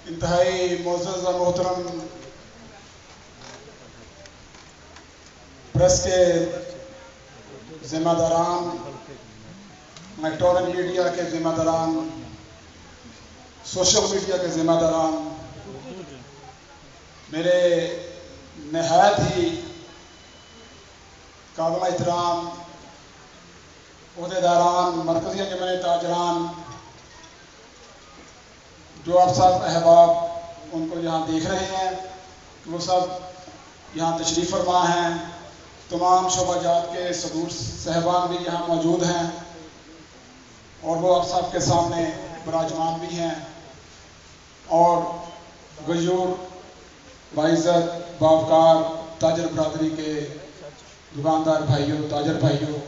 انتہائی معزز و محترم پریس کے ذمہ داران، الیکٹرانک میڈیا کے ذمہ داران، سوشل میڈیا کے ذمہ داران، میرے نہایت ہی قابل احترام عہدیداران، مرکزی انجمن تاجران، جو آپ سب احباب ان کو یہاں دیکھ رہے ہیں، وہ سب یہاں تشریف فرما ہیں، تمام شعبہ جات کے صدور صاحبان بھی یہاں موجود ہیں اور وہ آپ سب کے سامنے براجمان بھی ہیں، اور غیور باعزت باوقار تاجر برادری کے دکاندار بھائیوں، تاجر بھائیوں،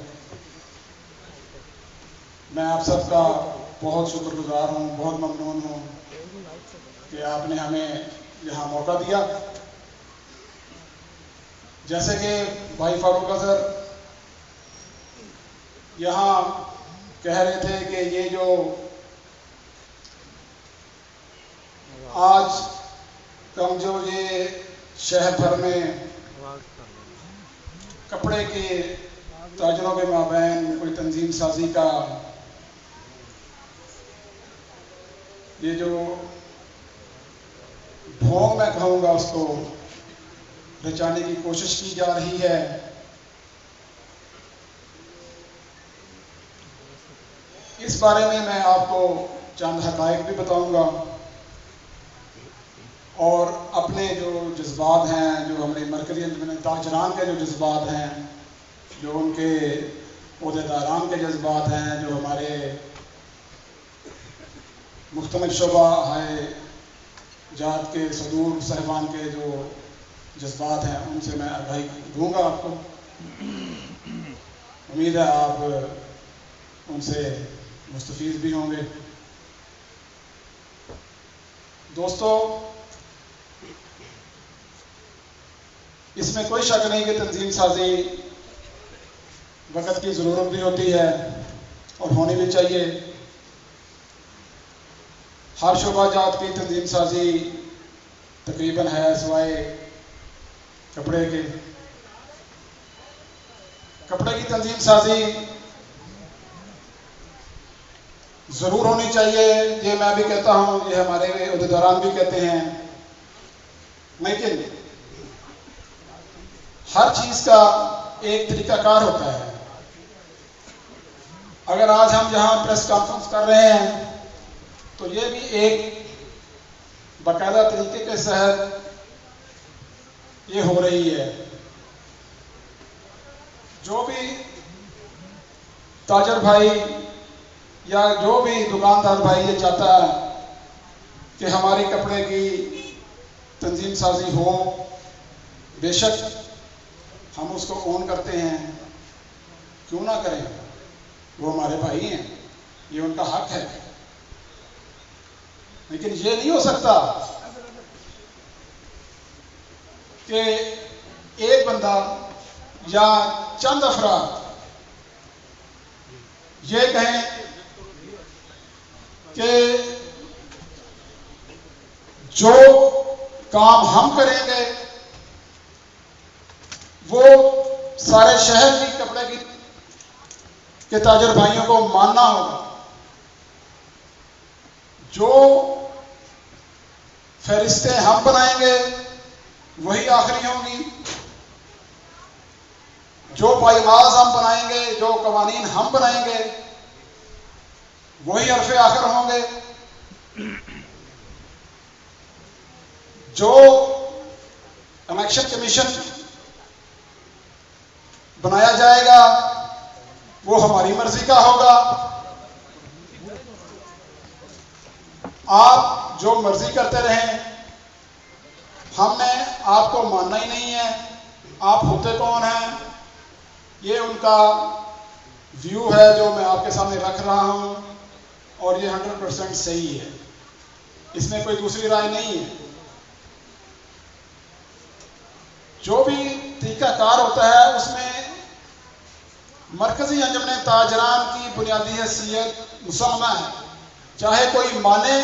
میں آپ سب کا بہت شکر گزار ہوں، بہت ممنون ہوں کہ آپ نے ہمیں یہاں موقع دیا۔ جیسے کہ بھائی فاروق اظہر یہاں کہہ رہے تھے کہ یہ جو آج کم جو یہ شہر بھر میں کپڑے کے تاجروں کے مابین کوئی تنظیم سازی کا یہ جو ڈھونگ میں کہوں گا اس کو رچانے کی کوشش کی جا رہی ہے، اس بارے میں آپ کو چند حقائق بھی بتاؤں گا اور اپنے جو جذبات ہیں، جو ہمارے مرکزی انجمن تاجران کے جو جذبات ہیں، جو ان کے عہدیداران کے جذبات ہیں، جو ہمارے مختلف شعبہ جات کے صدور صاحبان کے جو جذبات ہیں، ان سے میں آگاہی دوں گا آپ کو۔ امید ہے آپ ان سے مستفید بھی ہوں گے۔ دوستو، اس میں کوئی شک نہیں کہ تنظیم سازی وقت کی ضرورت بھی ہوتی ہے اور ہونی بھی چاہیے۔ ہر شعبہ جات کی تنظیم سازی تقریباً ہے سوائے کپڑے کے۔ کپڑے کی تنظیم سازی ضرور ہونی چاہیے، یہ میں بھی کہتا ہوں، یہ ہمارے عہدیداران بھی کہتے ہیں، لیکن ہر چیز کا ایک طریقہ کار ہوتا ہے۔ اگر آج ہم یہاں پریس کانفرنس کر رہے ہیں تو یہ بھی ایک باقاعدہ طریقے کے تحت یہ ہو رہی ہے۔ جو بھی تاجر بھائی یا جو بھی دکاندار بھائی یہ چاہتا ہے کہ ہماری کپڑے کی تنظیم سازی ہو، بے شک ہم اس کو اون کرتے ہیں، کیوں نہ کریں، وہ ہمارے بھائی ہیں، یہ ان کا حق ہے۔ لیکن یہ نہیں ہو سکتا کہ ایک بندہ یا چند افراد یہ کہیں کہ جو کام ہم کریں گے وہ سارے شہر کی کپڑے کے تاجر بھائیوں کو ماننا ہوگا، جو فہرستیں ہم بنائیں گے وہی آخری ہوں گی، جو پائماز ہم بنائیں گے، جو قوانین ہم بنائیں گے وہی حرف آخر ہوں گے، جو الیکشن کمیشن بنایا جائے گا وہ ہماری مرضی کا ہوگا۔ آپ جو مرضی کرتے رہیں، ہم نے آپ کو ماننا ہی نہیں ہے۔ آپ ہوتے کون ہیں، یہ ان کا ویو ہے جو میں آپ کے سامنے رکھ رہا ہوں، اور یہ 100% صحیح ہے، اس میں کوئی دوسری رائے نہیں ہے۔ جو بھی طریقہ کار ہوتا ہے اس میں مرکزی انجمن تاجران کی بنیادی حیثیت مسلمہ ہے، چاہے کوئی مانے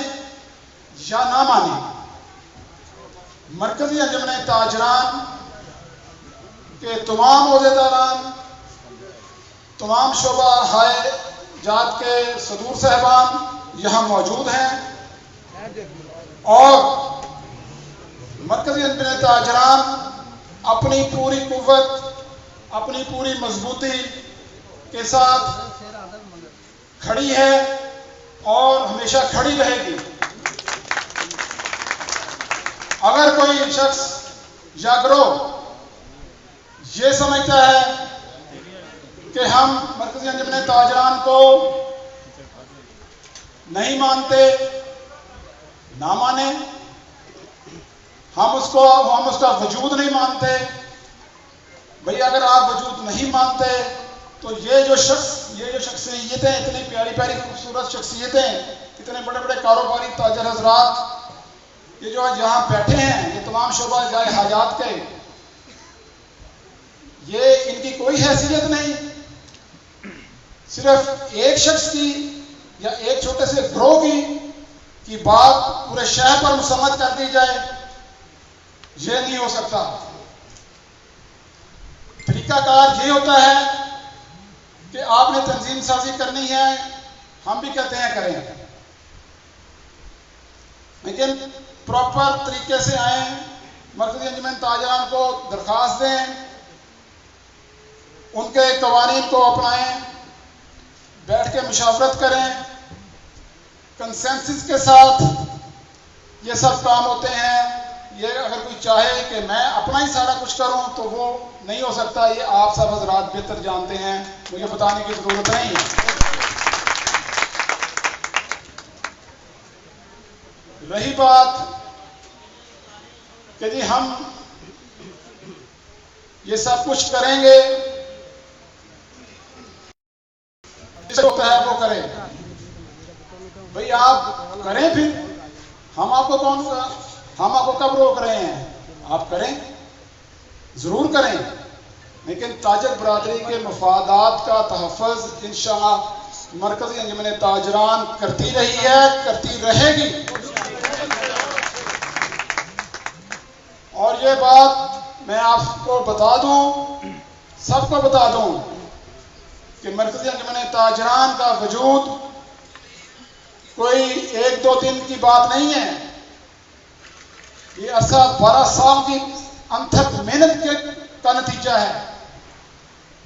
یا نہ مانیں، مرکزی انجمن تاجران کے تمام عہدیداران، تمام شعبہ ہائے جات کے صدور صاحبان یہاں موجود ہیں، اور مرکزی انجمن تاجران اپنی پوری قوت، اپنی پوری مضبوطی کے ساتھ کھڑی ہے اور ہمیشہ کھڑی رہے گی۔ اگر کوئی شخص یا گروہ یہ سمجھتا ہے کہ ہم مرکزی انجمن تاجران کو نہیں مانتے، نہ مانیں، ہم اس کا وجود نہیں مانتے۔ بھئی اگر آپ وجود نہیں مانتے تو یہ جو شخصیتیں، اتنی پیاری پیاری خوبصورت شخصیتیں، اتنے بڑے بڑے کاروباری تاجر حضرات یہ جو یہاں بیٹھے ہیں، یہ تمام شعبہ جائے حاجات کے، یہ ان کی کوئی حیثیت نہیں۔ صرف ایک شخص کی یا ایک چھوٹے سے گروہ کی بات پورے شہر پر مسلط کر دی جائے، یہ نہیں ہو سکتا۔ طریقہ کار یہ ہوتا ہے کہ آپ نے تنظیم سازی کرنی ہے، ہم بھی کہتے ہیں کریں، لیکن پراپر طریقے سے آئیں، مرکزی انجمن تاجران کو درخواست دیں، ان کے قوانین کو اپنائیں، بیٹھ کے مشاورت کریں، کنسنسس کے ساتھ یہ سب کام ہوتے ہیں۔ یہ اگر کوئی چاہے کہ میں اپنا ہی سارا کچھ کروں تو وہ نہیں ہو سکتا، یہ آپ سب حضرات بہتر جانتے ہیں، مجھے بتانے کی ضرورت نہیں ہے۔ رہی بات کہ جی ہم یہ سب کچھ کریں گے، جو ہوتا ہے وہ کریں، بھئی آپ کریں، پھر ہم آپ کو کب روک رہے ہیں؟ آپ کریں، ضرور کریں، لیکن تاجر برادری کے مفادات کا تحفظ انشاءاللہ مرکزی انجمن تاجران کرتی رہی ہے، کرتی رہے گی۔ اور یہ بات میں آپ کو بتا دوں، سب کو بتا دوں کہ مرکزی انجمن تاجران کا وجود کوئی ایک دو دن کی بات نہیں ہے، یہ عرصہ 12 سال کی انتھک محنت کا نتیجہ ہے،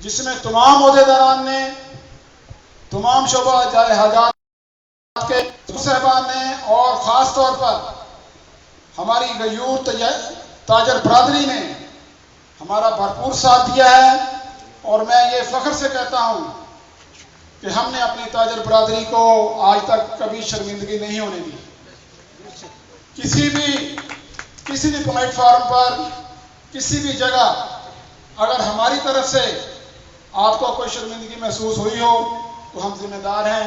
جس میں تمام عہدیداران نے، تمام شعبہ جائے حاجات کے صاحبان نے، اور خاص طور پر ہماری غیور تاجر برادری نے ہمارا بھرپور ساتھ دیا ہے۔ اور میں یہ فخر سے کہتا ہوں کہ ہم نے اپنی تاجر برادری کو آج تک کبھی شرمندگی نہیں ہونے دی۔ کسی بھی پلیٹ فارم پر، کسی بھی جگہ اگر ہماری طرف سے آپ کو کوئی شرمندگی محسوس ہوئی ہو تو ہم ذمہ دار ہیں،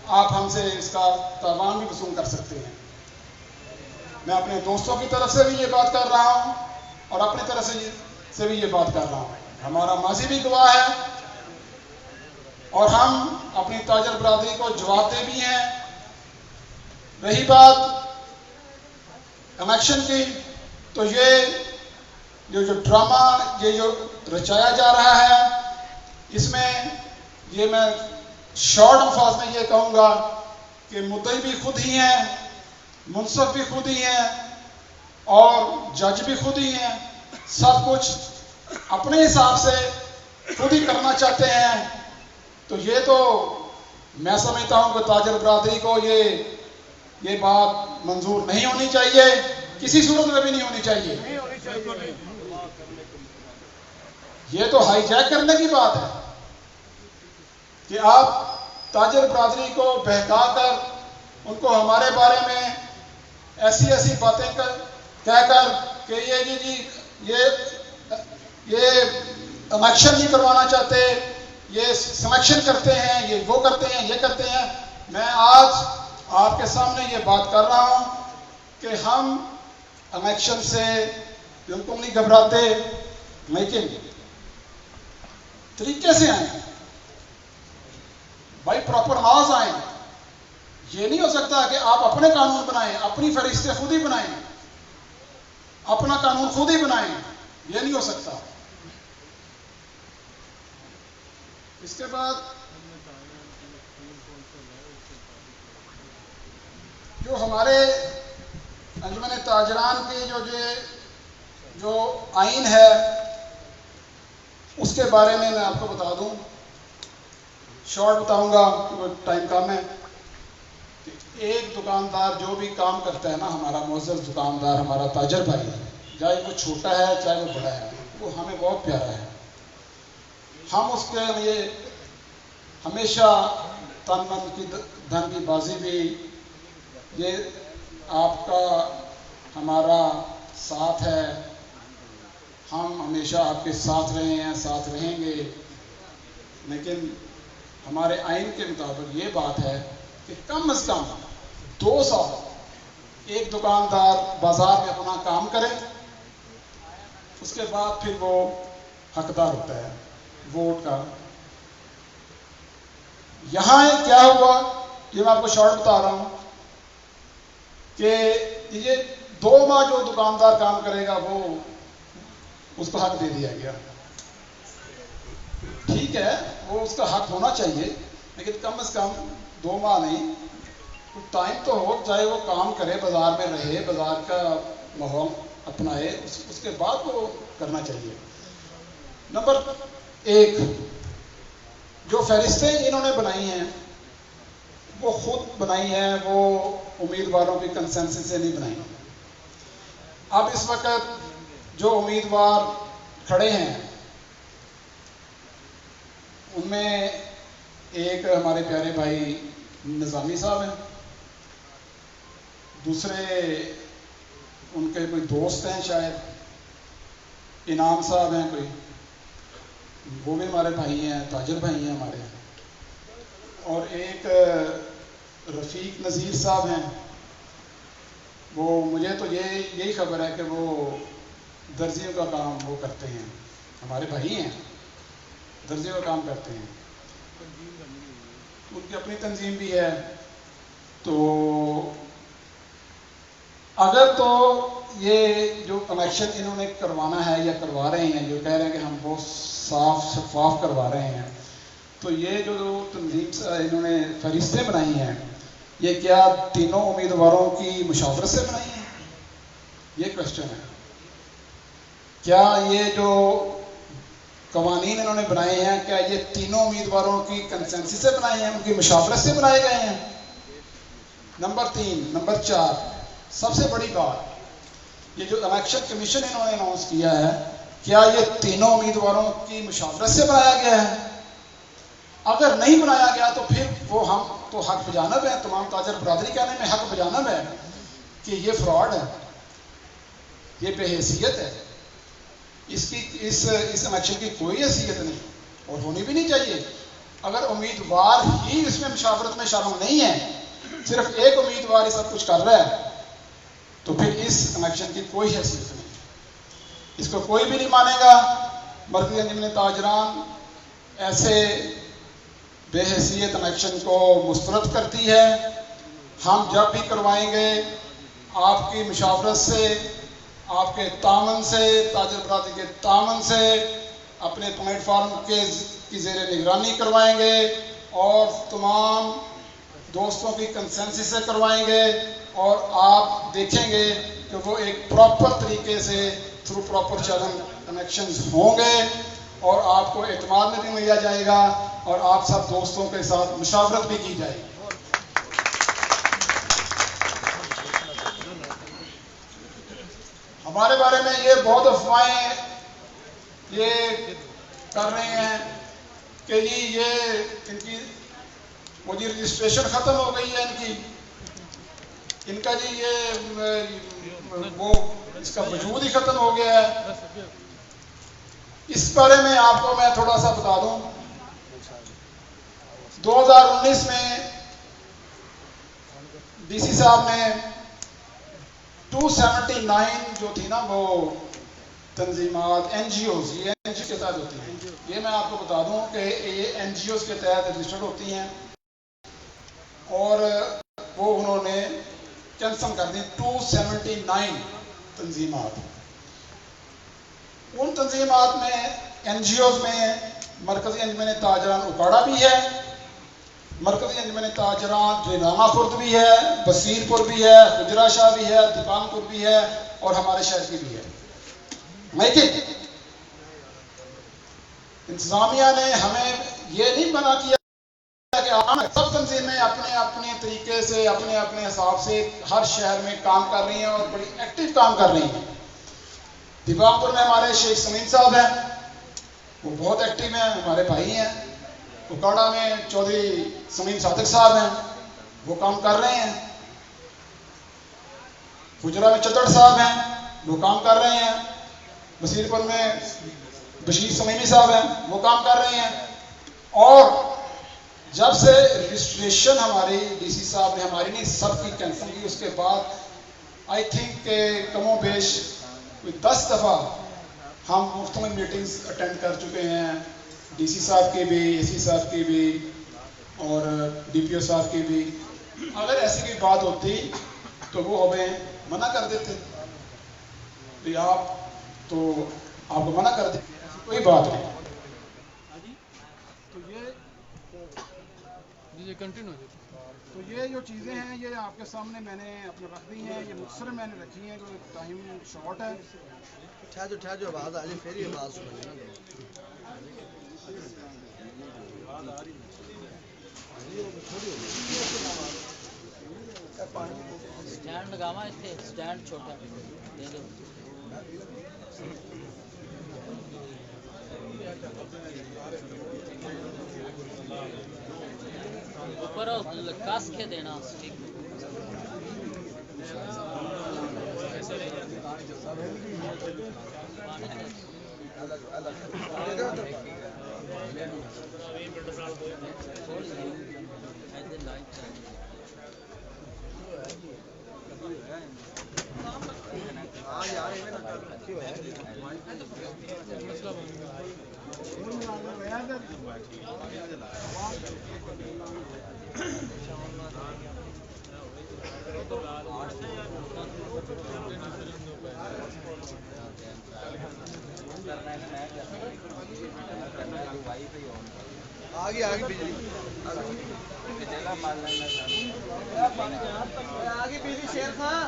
آپ ہم سے اس کا تاوان بھی وصول کر سکتے ہیں۔ میں اپنے دوستوں کی طرف سے بھی یہ بات کر رہا ہوں اور اپنی طرف سے بھی یہ بات کر رہا ہوں، ہمارا ماضی بھی گواہ ہے، اور ہم اپنی تاجر برادری کو جواب دے بھی ہیں۔ رہی بات الیکشن کی، تو یہ جو ڈرامہ یہ جو رچایا جا رہا ہے، اس میں یہ میں شارٹ الفاظ میں یہ کہوں گا کہ مدعی بھی خود ہی ہیں، منصف بھی خود ہی ہیں، اور جج بھی خود ہی ہیں، سب کچھ اپنے حساب سے خود ہی کرنا چاہتے ہیں۔ تو یہ تو میں سمجھتا ہوں کہ تاجر برادری کو یہ بات منظور نہیں ہونی چاہیے، کسی صورت میں بھی نہیں ہونی چاہیے۔ یہ تو ہائی جیک کرنے کی بات ہے کہ آپ تاجر برادری کو بہکا کر ان کو ہمارے بارے میں ایسی باتیں کہہ کر کہ یہ الیکشن نہیں کروانا چاہتے، یہ سلیکشن کرتے ہیں، یہ وہ کرتے ہیں، یہ کرتے ہیں۔ میں آج آپ کے سامنے یہ بات کر رہا ہوں کہ ہم الیکشن سے بالکل نہیں گھبراتے، لیکن طریقے سے آئیں، بائی پراپر لاز آئیں۔ یہ نہیں ہو سکتا کہ آپ اپنے قانون بنائیں، اپنی فہرستیں خود ہی بنائیں، اپنا قانون خود ہی بنائیں، یہ نہیں ہو سکتا۔ اس کے بعد جو ہمارے انجمن تاجران کے جو آئین ہے اس کے بارے میں آپ کو بتا دوں، شارٹ بتاؤں گا کیونکہ ٹائم کم ہے، کہ ایک دکاندار جو بھی کام کرتا ہے نا، ہمارا معزز دکاندار، ہمارا تاجر بھائی، چاہے وہ چھوٹا ہے چاہے وہ بڑا ہے، وہ ہمیں بہت پیارا ہے۔ ہم اس کے لیے ہمیشہ تن من کی دھن کی بازی بھی، یہ آپ کا ہمارا ساتھ ہے، ہم ہمیشہ آپ کے ساتھ رہے ہیں، ساتھ رہیں گے، لیکن ہمارے آئین کے مطابق یہ بات ہے کہ کم از کم 2 سال ایک دکاندار بازار میں اپنا کام کرے، اس کے بعد پھر وہ حقدار ہوتا ہے ووٹ کا۔ یہاں کیا ہوا، یہ میں آپ کو شارٹ بتا رہا ہوں کہ یہ 2 ماہ جو دکاندار کام کرے گا وہ اس کو حق دے دیا گیا۔ ٹھیک ہے، وہ اس کا حق ہونا چاہیے، لیکن کم از کم 2 ماہ نہیں، کچھ ٹائم تو ہو، چاہے وہ کام کرے، بازار میں رہے، بازار کا ماحول اپنائے، اس کے بعد وہ کرنا چاہیے۔ نمبر 1، جو فہرستیں انہوں نے بنائی ہیں وہ خود بنائی ہیں، وہ امیدواروں کی کنسنسس سے نہیں بنائی۔ اب اس وقت جو امیدوار کھڑے ہیں ان میں ایک ہمارے پیارے بھائی نظامی صاحب ہیں، دوسرے ان کے کوئی دوست ہیں، شاید انعام صاحب ہیں کوئی، وہ بھی ہمارے بھائی ہیں، تاجر بھائی ہیں ہمارے، اور ایک رفیق نذیر صاحب ہیں، وہ مجھے تو یہی خبر ہے کہ وہ درزیوں کا کام وہ کرتے ہیں، ہمارے بھائی ہیں، درزیوں کا کام کرتے ہیں، ان کی اپنی تنظیم بھی ہے۔ تو اگر تو یہ جو الیکشن انہوں نے کروانا ہے یا کروا رہے ہیں، جو کہہ رہے ہیں کہ ہم بہت صاف شفاف کروا رہے ہیں، تو یہ جو تنظیم انہوں نے فہرستیں بنائی ہیں، یہ کیا تینوں امیدواروں کی مشاورت سے بنائی ہیں؟ یہ کوشچن ہے۔ کیا یہ جو قوانین انہوں نے بنائے ہیں، کیا یہ تینوں امیدواروں کی کنسنسس سے بنائے ہیں، ان کی مشاورت سے بنائے گئے ہیں؟ نمبر 3، نمبر 4، سب سے بڑی بات، یہ جو الیکشن کمیشن انہوں نے اناؤنس کیا ہے، کیا یہ تینوں امیدواروں کی مشاورت سے بنایا گیا ہے؟ اگر نہیں بنایا گیا تو پھر وہ ہم تو حق بجانب ہے، تمام تاجر برادری کہنے میں حق بجانب ہے کہ یہ فراڈ ہے، یہ بے حیثیت ہے، اس الیکشن کی کوئی حیثیت نہیں اور ہونی بھی نہیں چاہیے۔ اگر امیدوار ہی اس میں مشاورت میں شامل نہیں ہے، صرف ایک امیدوار ہی سب کچھ کر رہا ہے، تو پھر اس الیکشن کی کوئی حیثیت نہیں، اس کو کوئی بھی نہیں مانے گا۔ مرکزی انجمن تاجران ایسے بے حیثیت الیکشن کو مسترد کرتی ہے۔ ہم جب بھی کروائیں گے آپ کی مشاورت سے، آپ کے تعاون سے، تاجر برادری کے تعاون سے، اپنے پلیٹ فارم کی زیر نگرانی کروائیں گے اور تمام دوستوں کی کنسنسس سے کروائیں گے، اور آپ دیکھیں گے کہ وہ ایک پراپر طریقے سے تھرو پراپر چینل کنیکشنز ہوں گے، اور آپ کو اعتماد میں بھی لیا جائے گا، اور آپ سب دوستوں کے ساتھ مشاورت بھی کی جائے گی۔ ہمارے بارے میں یہ بہت افواہیں یہ کر رہے ہیں کہ جی یہ ان کی وہ جی رجسٹریشن ختم ہو گئی ہے، ان کا جی یہ وہ اس کا وجود ہی ختم ہو گیا ہے۔ اس بارے میں آپ کو میں تھوڑا سا بتا دوں، 2019 میں ڈی سی صاحب نے 279 جو تھی نا وہ تنظیمات، این جی اوز، یہ این جی کے تحت ہوتی ہیں، یہ میں آپ کو بتا دوں کہ یہ این جی اوز کے تحت رجسٹرڈ ہوتی ہیں، اور وہ انہوں نے کینسل کر دی 279 تنظیمات. ان تنظیمات میں این جی اوز میں مرکزی انجمن تاجران اکاڑا بھی ہے، مرکزی انجمن تاجران رینامہ خرد بھی ہے، بصیر پور بھی ہے، خجرہ شاہ بھی ہے، دیپان پور بھی ہے اور ہمارے شہر کی بھی ہے. لیکن انتظامیہ نے ہمیں یہ نہیں منع کیا کہ سب تنظیمیں اپنے اپنے طریقے سے اپنے اپنے حساب سے ہر شہر میں کام کر رہی ہیں اور بڑی ایکٹیو کام کر رہی ہیں. دیپان پور میں ہمارے شیخ سمین صاحب ہیں، وہ بہت ایکٹیو ہیں، ہمارے بھائی ہیں. اکاڑا میں چودھری سمین صادق صاحب ہیں، وہ کام کر رہے ہیں. خجرہ میں چتڑ صاحب ہیں، وہ کام کر رہے ہیں. بصیر پور میں بشیر سمیمی صاحب ہیں، وہ کام کر رہے ہیں. اور جب سے رجسٹریشن ہماری ڈی سی صاحب نے ہماری نہیں سب کی کینسل کی، اس کے بعد آئی تھنک کہ کم و بیش کوئی 10 دفعہ ہم مختلف میٹنگز اٹینڈ کر چکے ہیں، ڈی سی صاحب کی بھی، اے سی صاحب کی بھی اور ڈی پی او صاحب کی بھی. اگر ایسی کوئی بات ہوتی تو وہ ہمیں منع کر دیتے کہ آپ تو آپ کو منع کر دیتے، ایسی کوئی بات نہیں. تو یہ جو چیزیں ہیں یہ آپ کے سامنے میں نے اپنے رکھ دی ہیں، یہ مختصر میں نے رکھی ہیں جو ٹائم شارٹ ہے. ٹھہر جو آواز آ رہی پھر ہی آواز سنیں. اسٹینڈ لگاوا اتنے اسٹینڈ چھوٹا دے دو. اوپر کس کے دینا آگے بجلی آگے بجلی شیر خان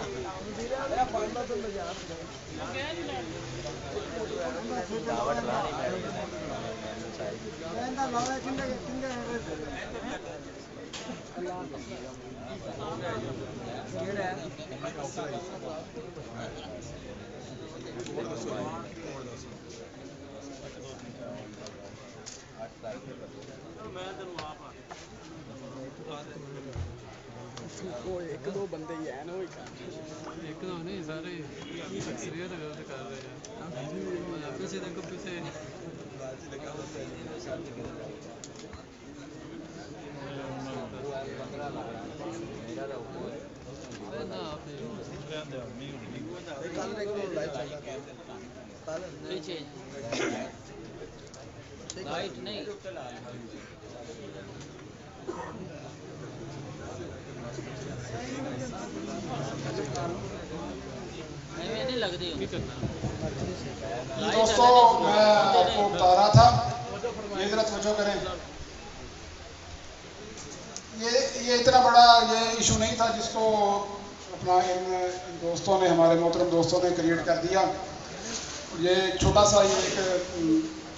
ایک دو بندے ہی ہیں نا ایک دو نہیں سارے اکثریت کر رہے ہیں پیچھے دیکھو پیچھے پیچھے لائٹ نہیں لگتی. دوستوں میں آپ کو بتا رہا تھا، یہ ذرا توجہ کریں، یہ اتنا بڑا یہ ایشو نہیں تھا جس کو اپنا ان دوستوں نے، ہمارے محترم دوستوں نے کریٹ کر دیا. یہ چھوٹا سا یہ ایک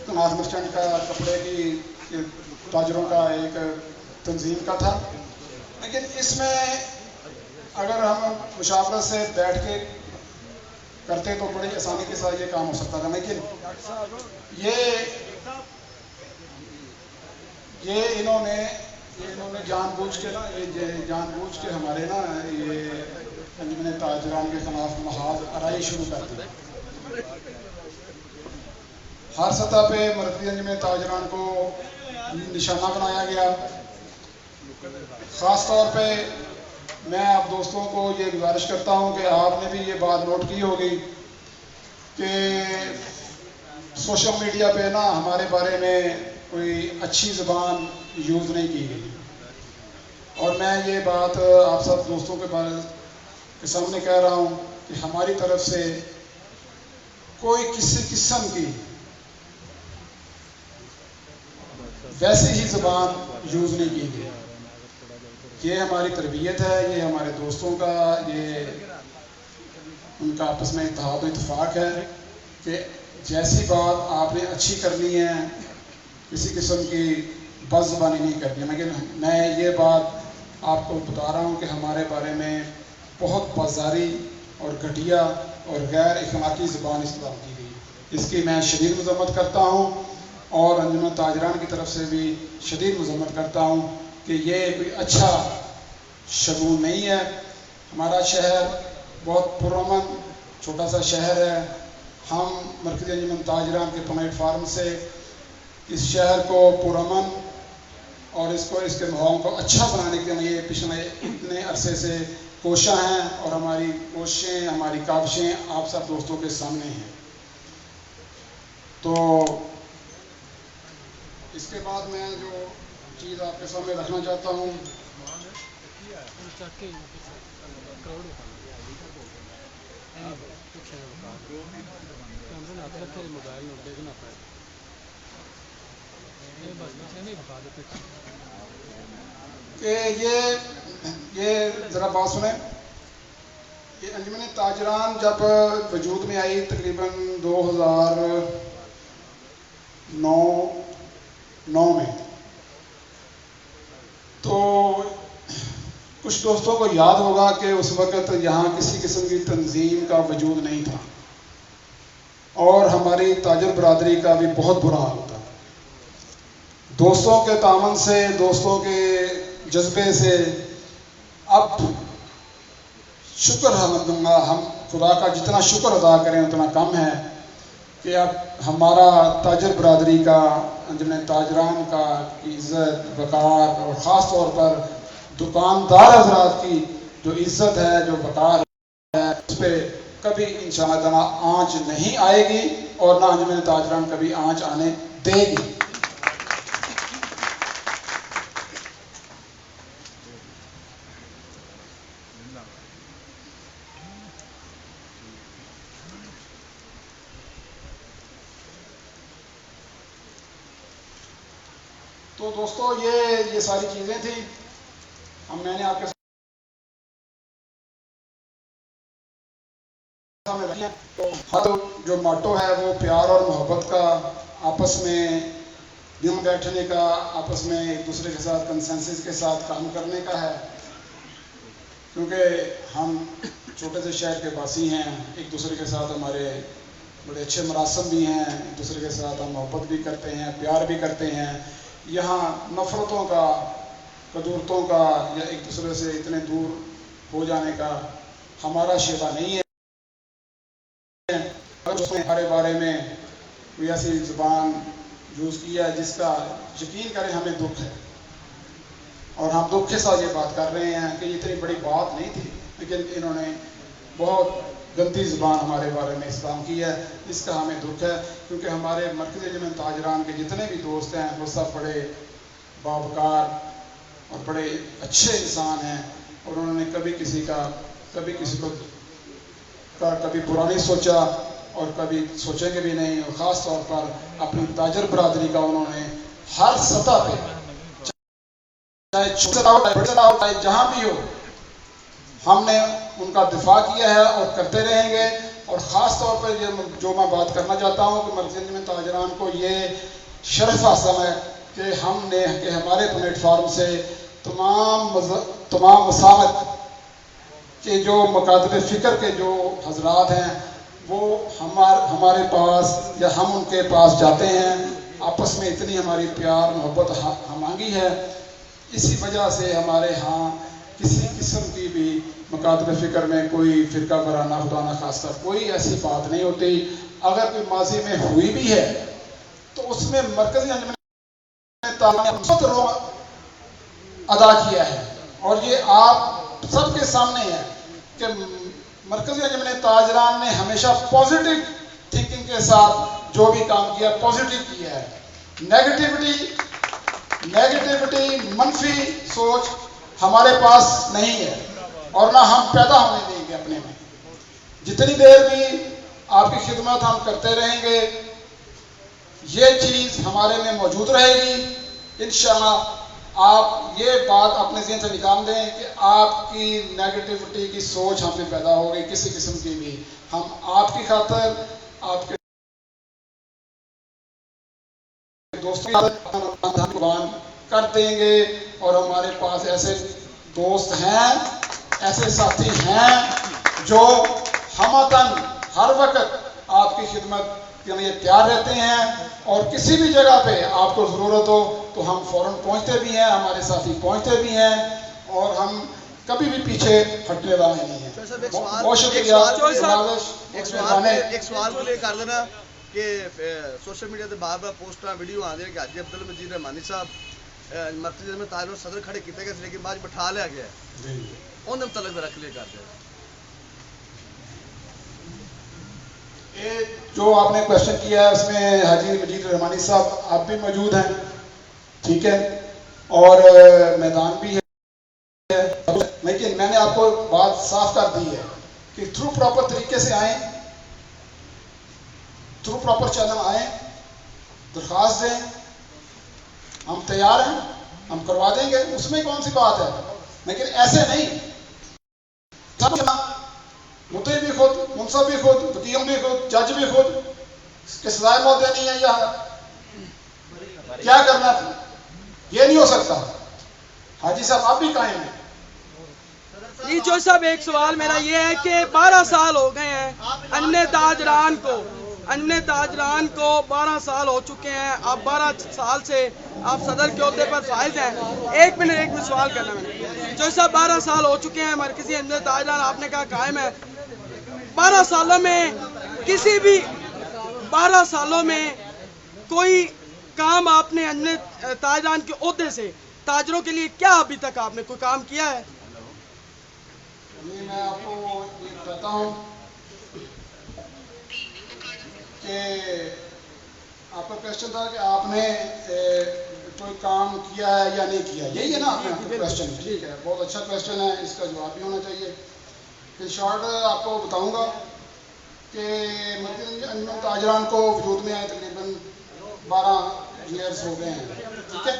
کناز مرچنٹ کا کپڑے کی تاجروں کا ایک تنظیم کا تھا، لیکن اس میں اگر ہم مشاورت سے بیٹھ کے کرتے تو بڑی آسانی کے ساتھ یہ کام ہو سکتا تھا. لیکن یہ انہوں نے جان بوجھ کے ہمارے نا یہ انجمن تاجران کے خلاف محاذ آرائی شروع کر دی. ہر سطح پہ مرکزی انجمن تاجران کو نشانہ بنایا گیا. خاص طور پہ میں آپ دوستوں کو یہ گزارش کرتا ہوں کہ آپ نے بھی یہ بات نوٹ کی ہوگی کہ سوشل میڈیا پہ نا ہمارے بارے میں کوئی اچھی زبان یوز نہیں کی گئی. اور میں یہ بات آپ سب دوستوں کے سامنے کہہ رہا ہوں کہ ہماری طرف سے کوئی کسی قسم کی ویسی ہی زبان یوز نہیں کی گئی. یہ ہماری تربیت ہے، یہ ہمارے دوستوں کا، یہ ان کا آپس میں اتحاد و اتفاق ہے کہ جیسی بات آپ نے اچھی کرنی ہے، کسی قسم کی بد زبانی نہیں کرنی ہے. لیکن میں یہ بات آپ کو بتا رہا ہوں کہ ہمارے بارے میں بہت بازاری اور گھٹیا اور غیر اخلاقی زبان استعمال کی گئی. اس کی میں شدید مذمت کرتا ہوں اور انجمن تاجران کی طرف سے بھی شدید مذمت کرتا ہوں کہ یہ کوئی اچھا شگون نہیں ہے. ہمارا شہر بہت پرامن چھوٹا سا شہر ہے. ہم مرکزی انجمن تاجران کے پلیٹ فارم سے اس شہر کو پرامن اور اس کے ماحول کو اچھا بنانے کے لیے پچھلے اتنے عرصے سے کوشاں ہیں، اور ہماری کوششیں، ہماری کاوشیں آپ سب دوستوں کے سامنے ہیں. تو اس کے بعد میں جو چیز آپ کے سامنے رکھنا چاہتا ہوں، کہ یہ ذرا بات سنیں. یہ انجمن تاجران جب وجود میں آئی تقریباً 2009 میں، تو کچھ دوستوں کو یاد ہوگا کہ اس وقت یہاں کسی قسم کی تنظیم کا وجود نہیں تھا اور ہماری تاجر برادری کا بھی بہت برا حال تھا. دوستوں کے تعاون سے، دوستوں کے جذبے سے اب شکر ہم خدا کا جتنا شکر ادا کریں اتنا کم ہے کہ اب ہمارا تاجر برادری کا، انجمن تاجران کا عزت، وقار اور خاص طور پر دکاندار حضرات کی جو عزت ہے، جو وقار ہے، اس پہ کبھی انشاءاللہ تعالی آنچ نہیں آئے گی اور نہ انجمن تاجران کبھی آنچ آنے دے گی. تو دوستو یہ ساری چیزیں تھیں. میں نے آپ کے سامنے رکھی ہیں. تو جو ماٹو ہے وہ پیار اور محبت کا، آپس میں دن بیٹھنے کا، آپس میں ایک دوسرے کے ساتھ کنسنسس کے ساتھ کام کرنے کا ہے. کیونکہ ہم چھوٹے سے شہر کے باسی ہیں، ایک دوسرے کے ساتھ ہمارے بڑے اچھے مراسم بھی ہیں، ایک دوسرے کے ساتھ ہم محبت بھی کرتے ہیں، پیار بھی کرتے ہیں. یہاں نفرتوں کا، قدورتوں کا یا ایک دوسرے سے اتنے دور ہو جانے کا ہمارا شیوا نہیں ہے. اگر اس نے ہمارے بارے میں کوئی ایسی زبان یوز کیا ہے جس کا یقین کریں ہمیں دکھ ہے، اور ہم دکھ کے ساتھ یہ بات کر رہے ہیں کہ یہ اتنی بڑی بات نہیں تھی، لیکن انہوں نے بہت گندی زبان ہمارے بارے میں استعمال کی ہے. اس کا ہمیں دکھ ہے، کیونکہ ہمارے مرکزی انجمن تاجران کے جتنے بھی دوست ہیں وہ سب بڑے باوقار اور بڑے اچھے انسان ہیں، اور انہوں نے کبھی کسی کو کبھی برا نہیں سوچا اور کبھی سوچیں گے بھی نہیں. اور خاص طور پر اپنی تاجر برادری کا انہوں نے ہر سطح پہ، چاہے چاہے جہاں بھی ہو، ہم نے ان کا دفاع کیا ہے اور کرتے رہیں گے. اور خاص طور پر جو میں بات کرنا چاہتا ہوں کہ مرکزی انجمن تاجران کو یہ شرف حاصل ہے کہ ہمارے پلیٹ فارم سے تمام مساوات کے جو مکاتب فکر کے جو حضرات ہیں وہ ہمارے پاس یا ہم ان کے پاس جاتے ہیں. آپس میں اتنی ہماری پیار محبت ہمانگی ہے. اسی وجہ سے ہمارے ہاں کسی قسم کی بھی مکاتب فکر میں کوئی فرقہ وارانہ خدا نخواستہ کوئی ایسی بات نہیں ہوتی. اگر کوئی ماضی میں ہوئی بھی ہے تو اس میں مرکزی انجمن تاجران نے رول ادا کیا ہے، اور یہ آپ سب کے سامنے ہے کہ مرکزی انجمن تاجران نے ہمیشہ پازیٹیو تھنکنگ کے ساتھ جو بھی کام کیا پازیٹیو کیا ہے. نیگیٹیوٹی، منفی سوچ ہمارے پاس نہیں ہے اور نہ ہم پیدا ہونے دیں گے اپنے میں. جتنی دیر بھی آپ کی خدمت ہم کرتے رہیں گے یہ چیز ہمارے میں موجود رہے گی. انشاءاللہ آپ یہ بات اپنے ذہن سے نکال دیں کہ آپ کی نیگیٹیوٹی کی سوچ ہم میں پیدا ہو گئی کسی قسم کی بھی. ہم آپ کی خاطر آپ کے دوستوں کی خاطر قربان کر دیں گے. اور ہمارے پاس ایسے دوست ہیں ایسے ساتھی ہیں جو ہمتاً ہر وقت آپ کی خدمت کے لیے تیار رہتے ہیں اور کسی بھی جگہ پہ آپ کو ضرورت ہو تو ہم فوراً پہنچتے بھی ہیں, ہمارے ساتھی پہنچتے بھی ہیں اور ہم کبھی بھی پیچھے ہٹنے والے نہیں ہیں. بہت شکریہ. ایک سوال کو لے کر لینا کہ سوشل میڈیا سے بار بار پوسٹر ویڈیو آ رہے ہیں کہ حاجی عبد المجید رحمانی صاحب مرکزی میں تاجر صدر کھڑے کیتے گئے لیکن بعد بٹھا لیا گیا ہے, ان متعلق ذرا کلیئر کر دیں. جو آپ نے کوشچن کیا ہے اس میں حاجی مجید رحمانی صاحب آپ بھی موجود ہیں, ٹھیک ہے, اور میدان بھی ہے, لیکن میں نے آپ کو بات صاف کر دی ہے کہ تھرو پراپر طریقے سے آئیں, تھرو پراپر چینل آئیں, درخواست دیں, ہم تیار ہیں, ہم کروا دیں گے, اس میں کون سی بات ہے. لیکن ایسے نہیں مدعی بھی خود, منصف بھی خود, وکیل بھی خود, جج بھی خود, کہ سزائے موت دینی ہے یا کیا کرنا تھا, یہ نہیں ہو سکتا. حاجی صاحب آپ بھی قائم ہیں. جی جوش صاحب ایک سوال میرا یہ ہے کہ 12 سال ہو گئے ہیں انجمن تاجران کو 12 سال ہو چکے ہیں. آپ 12 سال سے آپ صدر کے عہدے پر فائز ہیں. ایک منٹ سوال کرنا میں نے. جوش صاحب 12 سال ہو چکے ہیں مرکزی انجمن تاجران آپ نے کہا قائم ہے. 12 سالوں میں کسی بھی 12 سالوں میں کوئی کام آپ نے انجمن تاجران کے عہدے سے تاجروں کے لیے کیا ابھی تک آپ نے کوئی کام کیا ہے؟ میں آپ کو یہ بتاتا ہوں کہ آپ کا کوشچن تھا کہ آپ نے کوئی کام کیا ہے یا نہیں کیا, یہی ہے نا آپ کا کوشچن. ٹھیک ہے, بہت اچھا کوشچن ہے, اس کا جواب بھی ہونا چاہیے. ان شارٹ آپ کو بتاؤں گا کہ انجمن تاجران کو وجود میں آئے تقریباً 12 ایئرس ہو گئے ہیں, ٹھیک ہے.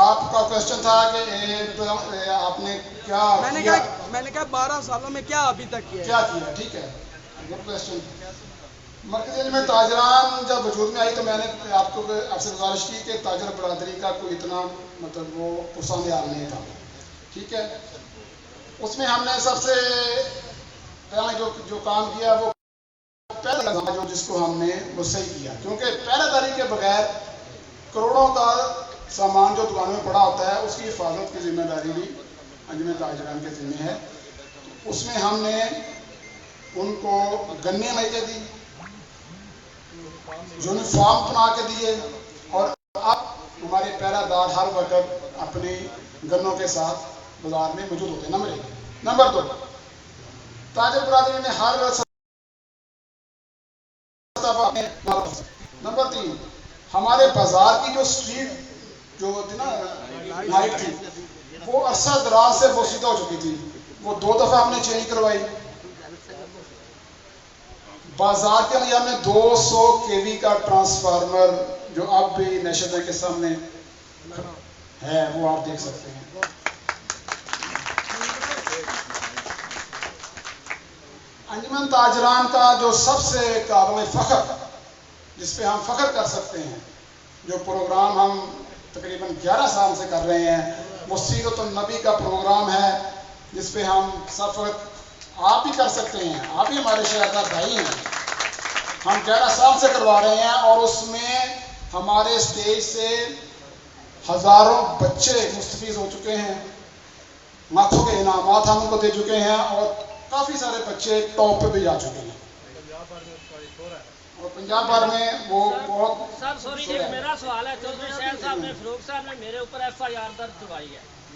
آپ کا کوشچن تھا کہ آپ نے کیا میں نے کہا 12 سالوں میں کیا ابھی تک کیا, ٹھیک ہے, گڈ کوشچن. مرکزی میں تاجران جب وجود میں آئی تو میں نے آپ سے گزارش کی کہ تاجر برادری کا کوئی اتنا مطلب وہ پرساندیال نہیں تھا, ٹھیک ہے. اس میں ہم نے سب سے پہلے جو کام کیا وہ پہلا جو جس کو ہم نے وہ صحیح کیا, کیونکہ پہلے داری کے بغیر کروڑوں کا سامان جو دکانوں میں پڑا ہوتا ہے اس کی حفاظت کی ذمہ داری بھی انجمن تاجران کے ذمہ ہے. اس میں ہم نے ان کو گنے لے کے دی, یونیفارم بنا کے دیے, اور اب ہمارے پہرا دار ہر وقت اپنی گنوں کے ساتھ بازار میں موجود ہوتے ہیں. نمبر 2, تاجر برادری نے ہر نمبر 3, ہمارے بازار کی جو اسٹریٹ جو تھی نا لائٹ تھی وہ عرصہ دراز سے بوسیدہ ہو چکی تھی, وہ 2 دفعہ ہم نے چینج کروائی. بازار کے لیے ہم نے 200 kV کا ٹرانسفارمر جو اب بھی نیشنل بینک کے سامنے ہے وہ آپ دیکھ سکتے ہیں. انجمن تاجران کا جو سب سے قابل فخر جس پہ ہم فخر کر سکتے ہیں, جو پروگرام ہم تقریباً 11 سال سے کر رہے ہیں, وہ سیرت النبی کا پروگرام ہے جس پہ ہم سفر آپ بھی کر سکتے ہیں, آپ بھی ہمارے شہر کا بھائی ہیں. ہم 11 سال سے کروا رہے ہیں اور اس میں ہمارے اسٹیج سے ہزاروں بچے مستفید ہو چکے ہیں, لاکھوں کے انعامات ہم ان کو دے چکے ہیں اور کافی سارے بچے ٹاپ پہ بھی جا چکے ہیں. اور پنجاب بھر میں وہ بہت سر سوری ایک میرا سوال ہے. چودھری شہر صاحب نے فروغ صاحب نے میرے اوپر FIR درج کروائی ہے.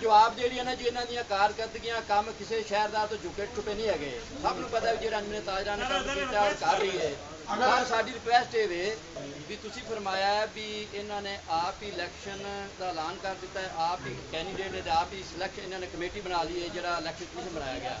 ਜਵਾਬ ਜਿਹੜੀਆਂ ਨਾ ਜੀ ਇਹਨਾਂ ਦੀਆਂ ਕਾਰਕਰਦਗੀਆਂ ਕੰਮ ਕਿਸੇ ਸ਼ਹਿਰਦਾਰ ਤੋਂ ਝੁਕੇ ਛੁਪੇ ਨਹੀਂ ਹੈਗੇ ਸਭ ਨੂੰ ਪਤਾ ਵੀ ਜਿਹੜਾ ਅੰਜਮੇਰ ਤਾਜਦਾਰ ਨੇ ਕੰਮ ਕੀਤਾ ਔਰ ਕਰ ਰਹੀ ਹੈ ਪਰ ਸਾਡੀ ਰਿਕੁਐਸਟ ਇਹ ਵੇ ਵੀ ਤੁਸੀਂ ਫਰਮਾਇਆ ਹੈ ਵੀ ਇਹਨਾਂ ਨੇ ਆਪ ਹੀ ਇਲੈਕਸ਼ਨ ਦਾ ਐਲਾਨ ਕਰ ਦਿੱਤਾ ਹੈ ਆਪ ਹੀ ਕੈਂਡੀਡੇਟ ਨੇ ਆਪ ਹੀ ਸਿਲੈਕਸ਼ਨ ਇਹਨਾਂ ਨੇ ਕਮੇਟੀ ਬਣਾ ਲਈ ਹੈ ਜਿਹੜਾ ਇਲੈਕਸ਼ਨ ਕਮਿਸ਼ਨ ਬਣਾਇਆ ਗਿਆ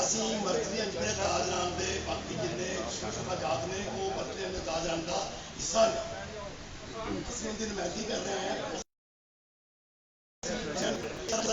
ਅਸੀਂ ਮਰਕਜ਼ੀ ਅੰਜਮੇਰ ਤਾਜਦਾਨ ਦੇ ਬਾਕੀ ਜਿੰਨੇ ਸ਼ੋਭਾਜਾਤ ਨੇ ਉਹ ਮਰਕਜ਼ੀ ਅੰਜਮੇਰ ਤਾਜਦਾਨ ਦਾ ਹਿੱਸਾ ਨੇ ਅਸੀਂ ਉਹਦੀ ਨੁਮਾਇੰਦਗੀ ਕਰ ਰਹੇ ਹਾਂ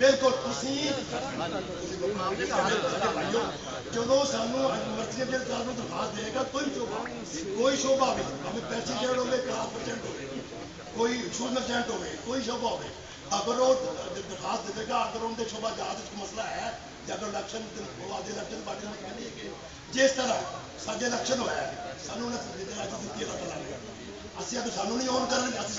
ਬਿਲਕੁਲ ਤੁਸੀਂ ਜਦੋਂ ਸਾਨੂੰ ਮਰਜ਼ੀ ਦੇ ਸਰਕਾਰ ਨੂੰ ਦਰਖਾਸਤ ਦੇਗਾ ਕੋਈ ਸ਼ੋਭਾ ਵੀ ਭਾਵੇਂ ਪ੍ਰੈਸੀਡੈਂਟ ਹੋਵੇ ਕਲਾਸ ਪ੍ਰੈਜ਼ੀਡੈਂਟ ਹੋਵੇ ਕੋਈ ਸ਼ੂਨਰਜੈਂਟ ਹੋਵੇ ਕੋਈ ਸ਼ੋਭਾ ਹੋਵੇ ਅਗਰ ਉਹ ਦਰਖਾਸਤ ਦੇਵੇਗਾ ਅਗਰ ਉਹਦੇ ਸ਼ੋਭਾ ਜਾਤ ਵਿੱਚ ਮਸਲਾ ਹੈ ਜਾਂ ਅਗਰ ਇਲੈਕਸ਼ਨ ਬਾਅਦ ਇਲੈਕਸ਼ਨ ਪਾਰਟੀ ਨੂੰ ਕਹਿੰਦੀ ਹੈ ਕਿ ਜਿਸ ਤਰ੍ਹਾਂ ਸਾਡੇ ਇਲੈਕਸ਼ਨ ਹੋਇਆ ਸਾਨੂੰ ਉਹਨਾਂ ਦੀ ਰਾਜ ਦਿੱਤੀ ਹੈ ਅਸੀਂ ਅਗਰ ਸਾਨੂੰ ਨਹੀਂ ਔਨ ਕਰਨਗੇ ਅਸੀਂ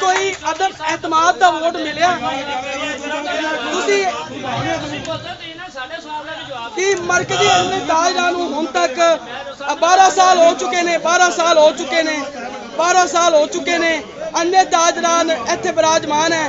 ਕੋਈ ਅਦਮ ਐਤਮਾਦ ਦਾ ਵੋਟ ਮਿਲਿਆ ਤੁਸੀਂ ਕਿ ਮਰਕਜ਼ੀ ਅੰਜਮੇਰ ਤਾਜਦਾਨ ਨੂੰ ਹੁਣ ਤੱਕ 12 ਸਾਲ ਹੋ ਚੁੱਕੇ ਨੇ 12 ਸਾਲ ਹੋ ਚੁੱਕੇ ਨੇ 12 ਸਾਲ ਹੋ ਚੁੱਕੇ ਨੇ ਅੰਜਮੇਰ ਤਾਜਦਾਨ ਇੱਥੇ ਬਿਰਾਜਮਾਨ ਹੈ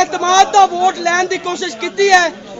ਐਤਮਾਦ ਦਾ ਵੋਟ ਲੈਣ ਦੀ ਕੋਸ਼ਿਸ਼ ਕੀਤੀ ਹੈ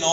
9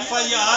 FIR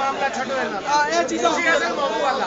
ਮਾਮਲਾ ਛੱਡੋ ਇਹਨਾਂ ਦਾ ਇਹ ਚੀਜ਼ਾਂ ਤੁਸੀਂ ਅਸਲ ਮੌਜੂ ਵਾਲਾ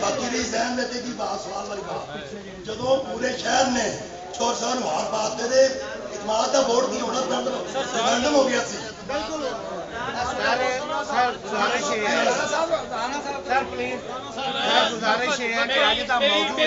ਬਾਕੀ ਦੀ ਜ਼ਹਿਨ ਵਿੱਚ ਕੀ ਬਾਤ ਸਵਾਲ ਵਾਲੀ ਬਾਤ ਜਦੋਂ ਪੂਰੇ ਸ਼ਹਿਰ ਨੇ ਚੋਰ ਸਾਹਿਬ ਨੂੰ ਹਾਰ ਪਾਤੇ ਦੇ ਇਤਮਾਦ ਦਾ ਵੋਟ ਕੀ ਹੋਣਾ ਰੈਫਰੈਂਡਮ ਹੋ ਗਿਆ ਸੀ ਸਰ ਗੁਜ਼ਾਰਿਸ਼ ਹੈ ਸਰ ਪਲੀਜ਼ ਸਰ ਗੁਜ਼ਾਰਿਸ਼ ਹੈ ਕਿ ਅੱਜ ਦਾ ਮੌਜੂ ਹੈ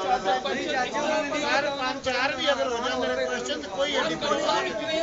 4 ਸਰ 5-4 ਵੀ ਅਗਰ ਹੋ ਜਾਣ ਮੇਰੇ ਕੁਐਸਚਨ ਕੋਈ ਐਡੀ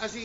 ਅਸੀਂ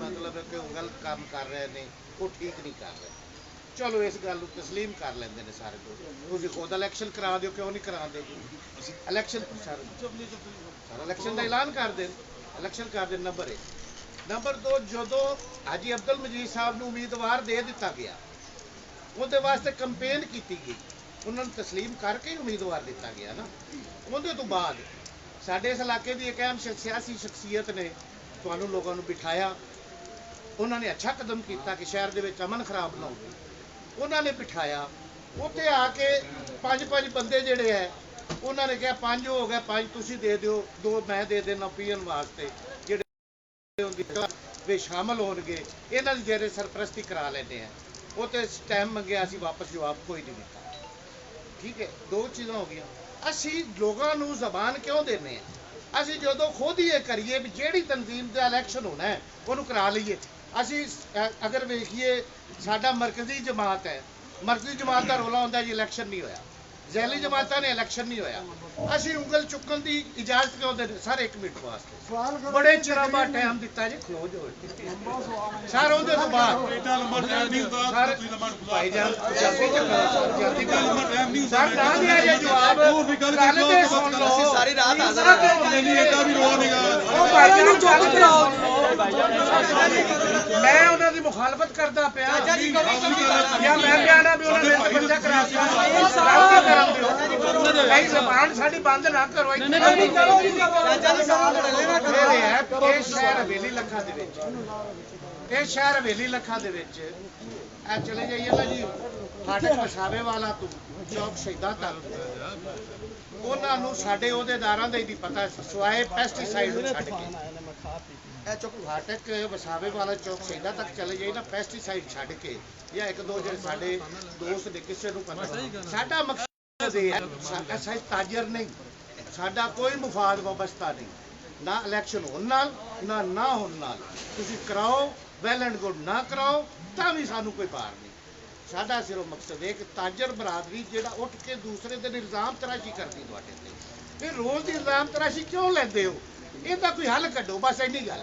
ਮਤਲਬ ਕਿ ਉਹ ਗਲਤ ਕੰਮ ਕਰ ਰਹੇ ਨੇ ਉਹ ਠੀਕ ਨਹੀਂ ਕਰ ਰਹੇ ਚਲੋ ਇਸ ਗੱਲ ਨੂੰ ਤਸਲੀਮ ਕਰ ਲੈਂਦੇ ਨੇ ਸਾਰੇ ਲੋਕ ਤੁਸੀਂ ਖੁਦ ਇਲੈਕਸ਼ਨ ਕਰਾ ਦਿਓ ਕਿਉਂ ਨਹੀਂ ਕਰਾਉਂਦੇ ਇਲੈਕਸ਼ਨ ਸਰ ਇਲੈਕਸ਼ਨ ਦਾ ਐਲਾਨ ਕਰ ਦੇਣ ਇਲੈਕਸ਼ਨ ਕਰ ਦੇਣ ਨੰਬਰ 1 ਨੰਬਰ 2 ਜਦੋਂ ਹਾਜੀ ਅਬਦੁਲ ਮਜੀਦ ਸਾਹਿਬ ਨੂੰ ਉਮੀਦਵਾਰ ਦੇ ਦਿੱਤਾ ਗਿਆ ਉਹਦੇ ਵਾਸਤੇ ਕੰਪੇਨ ਕੀਤੀ ਗਈ ਉਹਨਾਂ ਨੂੰ ਤਸਲੀਮ ਕਰਕੇ ਹੀ ਉਮੀਦਵਾਰ ਦਿੱਤਾ ਗਿਆ ਨਾ ਉਹਦੇ ਤੋਂ ਬਾਅਦ ਸਾਡੇ ਇਸ ਇਲਾਕੇ ਦੀ ਇੱਕ ਅਹਿਮ ਸਿਆਸੀ ਸ਼ਖਸੀਅਤ ਨੇ ਤੁਹਾਨੂੰ ਲੋਕਾਂ ਨੂੰ ਬਿਠਾਇਆ ਉਹਨਾਂ ਨੇ ਅੱਛਾ ਕਦਮ ਕੀਤਾ ਕਿ ਸ਼ਹਿਰ ਦੇ ਵਿੱਚ ਅਮਨ ਖਰਾਬ ਨਾ ਹੋਵੇ ਉਹਨਾਂ ਨੇ ਬਿਠਾਇਆ ਉੱਥੇ ਆ ਕੇ 5 ਬੰਦੇ ਜਿਹੜੇ ਹੈ ਉਹਨਾਂ ਨੇ ਕਿਹਾ 5 ਹੋ ਗਏ 5 ਤੁਸੀਂ ਦੇ ਦਿਓ 2 ਮੈਂ ਦੇ ਦੇਣਾ ਪੀਣ ਵਾਸਤੇ ਜਿਹੜੇ ਵੇ ਸ਼ਾਮਲ ਹੋਣਗੇ ਇਹਨਾਂ ਦੀ ਜਿਹੜੇ ਸਰਪ੍ਰਸਤੀ ਕਰਾ ਲੈਂਦੇ ਆ ਉਹ ਤੇ ਟਾਈਮ ਮੰਗਿਆ ਅਸੀਂ ਵਾਪਸ ਜਵਾਬ ਕੋਈ ਨਹੀਂ ਦਿੱਤਾ ਠੀਕ ਹੈ 2 ਚੀਜ਼ਾਂ ਹੋ ਗਈਆਂ ਅਸੀਂ ਲੋਕਾਂ ਨੂੰ ਜ਼ਬਾਨ ਕਿਉਂ ਦਿੰਦੇ ਆ ਅਸੀਂ ਜਦੋਂ ਖੁਦ ਹੀ ਇਹ ਕਰੀਏ ਵੀ ਜਿਹੜੀ ਤਨਜ਼ੀਮ ਦਾ ਇਲੈਕਸ਼ਨ ਹੋਣਾ ਹੈ ਉਹਨੂੰ ਕਰਾ ਲਈਏ ਅਸੀਂ ਅਗਰ ਵੇਖੀਏ ਸਾਡਾ ਮਰਕਜ਼ੀ ਜਮਾਤ ਹੈ ਮਰਕਜ਼ੀ ਜਮਾਤ ਦਾ ਰੌਲਾ ਹੁੰਦਾ ਜੀ ਇਲੈਕਸ਼ਨ ਨਹੀਂ ਹੋਇਆ ਜ਼ੈਲੀ ਜਮਾਤਾਂ ਨੇ ਇਲੈਕਸ਼ਨ ਨਹੀਂ ਹੋਇਆ ਅਸੀਂ ਉਂਗਲ ਚੁੱਕਣ ਦੀ ਇਜਾਜ਼ਤ ਕਿਉਂ ਦੇ ਸਰ 1 ਮਿੰਟ ਵਾਸਤੇ ਬੜੇ ਚਿਰਾਂ ਬਾਅਦ ਟਾਈਮ ਦਿੱਤਾ ਜੀ ਕਲੋਜ਼ ਹੋ ਸਰ ਉਹਦੇ ਤੋਂ ਬਾਅਦ ਸਰ ਭਾਈ ਜਾਨ ਜਲਦੀ ਸਰ ਨਾ ਦਿਆ ਜੇ ਜਵਾਬ ਗੱਲ ਤੇ ਸੁਣ ਲਓ ਸਾਰੀ ਰਾਤ ਹਾਜ਼ਰ ਉਹ ਭਾਈ ਜਾਨ ਚੁੱਪ ਕਰਾਓ ਮੈਂ ਉਹਨਾਂ ਦੀ ਮੁਖਾਲਫਤ ਕਰਦਾ ਪਿਆ ਜਾਂ ਮੈਂ ਕਹਿਣਾ ਵੀ ਉਹਨਾਂ ਨੇ ਬੱਚਾ ਕਰਾ ਦਿੱਤਾ ਨਹੀਂ ਜ਼ਬਾਨ ਸਾਡੀ ਬੰਦ ਨਾ ਕਰੋ ਇਹ ਸ਼ਹਿਰ ਹਵੇਲੀ ਲੱਖਾਂ ਦੇ ਵਿੱਚ ਇਹ ਸ਼ਹਿਰ ਹਵੇਲੀ ਲੱਖਾਂ ਦੇ ਵਿੱਚ ਇਹ ਚਲੇ ਜਾਈਏ ਨਾ ਜੀ ਫਾਟਕ ਪਛਾਵੇ ਵਾਲਾ ਤੋਂ ਚੌਕ ਸ਼ਹੀਦਾਂ ਤੱਕ ਉਹਨਾਂ ਨੂੰ ਸਾਡੇ ਅਹੁਦੇਦਾਰਾਂ ਦਾ ਹੀ ਨਹੀਂ ਪਤਾ ਸਵਾਏ ਪੈਸਟੀਸਾਈਡ ਨੂੰ ਛੱਡ ਕੇ ਇਹ ਚੌਕ ਫਾਟਕ ਵਸਾਵੇ ਵਾਲਾ ਚੌਕ ਸ਼ਹੀਦਾਂ ਤੱਕ ਚਲੇ ਜਾਈਏ ਨਾ ਪੈਸਟੀਸਾਈਡ ਛੱਡ ਕੇ ਜਾਂ 1-2 ਜਿਹੜੇ ਸਾਡੇ ਦੋਸਤ ਨੇ ਕਿਸੇ ਨੂੰ ਪਤਾ ਸਾਡਾ ਮਕਸਦ ਇਹ ਹੈ ਅਸੀਂ ਤਾਜਰ ਨਹੀਂ ਸਾਡਾ ਕੋਈ ਮੁਫਾਦ ਵਾਬਸਤਾ ਨਹੀਂ ਨਾ ਇਲੈਕਸ਼ਨ ਹੋਣ ਨਾਲ ਨਾ ਹੋਣ ਨਾਲ ਤੁਸੀਂ ਕਰਾਓ ਵੈਲ ਐਂਡ ਗੁੱਡ ਨਾ ਕਰਾਓ ਤਾਂ ਵੀ ਸਾਨੂੰ ਕੋਈ ਪਾਰ ਨਹੀਂ ਸਾਡਾ ਸਿਰੋਂ ਮਕਸਦ ਹੈ ਕਿ ਤਾਜਰ ਬਰਾਦਰੀ ਜਿਹੜਾ ਉੱਠ ਕੇ ਦੂਸਰੇ ਦਿਨ ਇਲਜ਼ਾਮ ਤਰਾਸ਼ੀ ਕਰਦੀ ਤੁਹਾਡੇ ਤੇ, ਫਿਰ ਰੋਜ਼ ਦੀ ਇਲਜ਼ਾਮ ਤਰਾਸ਼ੀ ਕਿਉਂ ਲੈਂਦੇ ਹੋ? ਇਹਦਾ ਕੋਈ ਹੱਲ ਕੱਢੋ, ਬਸ ਇੰਨੀ ਗੱਲ।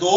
2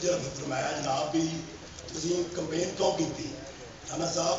ਜਿਹੜਾ ਫਰਮਾਇਆ ਜਨਾਬ ਵੀ ਤੁਸੀਂ ਕੰਪੇਨ ਕਿਉਂ ਕੀਤੀ। ਰਾਣਾ ਸਾਹਿਬ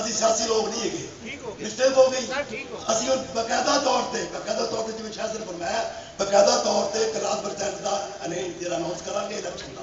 ਅਸੀਂ ਸਿਆਸੀ ਲੋਕ ਨਹੀਂ ਹੈਗੇ, ਮਿਸਟੇਕ ਹੋ ਗਈ। ਅਸੀਂ ਬਕਾਇਦਾ ਤੌਰ ਤੇ ਜਿਵੇਂ ਸ਼ਾਹ ਨੇ ਫਰਮਾਇਆ, ਬਕਾਇਦਾ ਤੌਰ ਤੇ ਕਲਾਸ ਪਰਸੈਂਟ ਦਾ ਜਿਹੜਾ ਅਨਾਉਂਸ ਕਰਾਂਗੇ ਇਲੈਕਸ਼ਨ ਦਾ,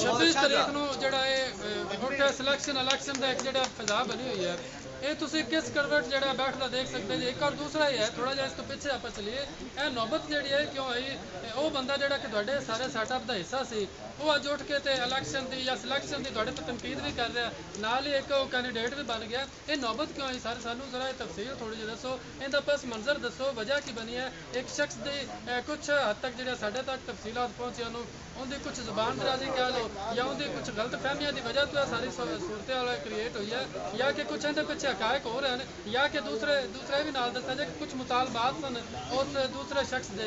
26 ਤਾਰੀਖ ਨੂੰ ਜਿਹੜਾ ਇਹ ਹੁਣ ਸਿਲੈਕਸ਼ਨ ਇਲੈਕਸ਼ਨ ਦਾ ਇੱਕ ਜਿਹੜਾ ਫਜ਼ਾ ਬਣੀ ਹੋਈ ਹੈ, ਇਹ ਤੁਸੀਂ ਕਿਸ ਕਰਵਟ ਜਿਹੜਾ ਬੈਠਦਾ ਦੇਖ ਸਕਦੇ ਜੀ। ਇੱਕ ਔਰ ਦੂਸਰਾ ਇਹ ਹੈ, ਥੋੜਾ ਜਿਹਾ ਇਸ ਤੋਂ ਪਿੱਛੇ ਆਪਾਂ ਚਲੀਏ, ਇਹ ਨੌਬਤ ਜਿਹੜੀ ਹੈ ਕਿਉਂ ਆਈ? ਉਹ ਬੰਦਾ ਜਿਹੜਾ ਕਿ ਤੁਹਾਡੇ ਸਾਰੇ ਸੈਟਅਪ ਦਾ ਹਿੱਸਾ ਸੀ, ਉਹ ਅੱਜ ਉੱਠ ਕੇ ਤੇ ਇਲੈਕਸ਼ਨ ਦੀ ਜਾਂ ਸਿਲੈਕਸ਼ਨ ਦੀ ਤੁਹਾਡੇ ਤੇ ਤਨਕੀਦ ਵੀ ਕਰ ਰਿਹਾ, ਨਾਲ ਹੀ ਇੱਕ ਉਹ ਕੈਂਡੀਡੇਟ ਵੀ ਬਣ ਗਿਆ। ਇਹ ਨੌਬਤ ਕਿਉਂ ਆਈ? ਸਾਨੂੰ ਜ਼ਰਾ ਇਹ ਤਫਸੀਲ ਥੋੜੀ ਜਿਹੀ ਦੱਸੋ, ਇਹਦਾ ਪਸ ਮੰਜ਼ਰ ਦੱਸੋ, ਵਜ੍ਹਾ ਕੀ ਬਣੀ ਹੈ? ਇੱਕ ਸ਼ਖਸ ਦੀ ਕੁਝ ਹੱਦ ਤੱਕ ਜਿਹੜਾ ਸਾਡੇ ਤੱਕ ਤਫਸੀਲਾਤ ਪਹੁੰਚੀਆਂ ਨੂੰ, ਉਹਦੀ ਕੁਝ ਜ਼ੁਬਾਨ ਦਰਾਜ਼ੀ ਕਹਿ ਲਓ ਜਾਂ ਉਹਦੀ ਕੁਝ ਗਲਤ ਫਹਿਮੀਆਂ ਦੀ ਵਜ੍ਹਾ ਤੋਂ ਸਾਰੀ ਸੂਰਤ ਹਾਲ ਕ੍ਰੀਏਟ ਹੋਈ ਹੈ, ਜਾਂ ਕਿ ਕੁਝ ਇਹਦੇ ਪਿੱਛੇ ਹਕਾਇਕ ਹੋ ਰਹੇ ਹਨ, ਜਾਂ ਕਿ ਦੂਸਰੇ ਵੀ ਨਾਲ ਦੱਸਿਆ ਜਾਏ ਕਿ ਕੁਝ ਮੁਤਾਲਬਾਤ ਸਨ ਉਸ ਦੂਸਰੇ ਸ਼ਖਸ ਦੇ,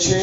6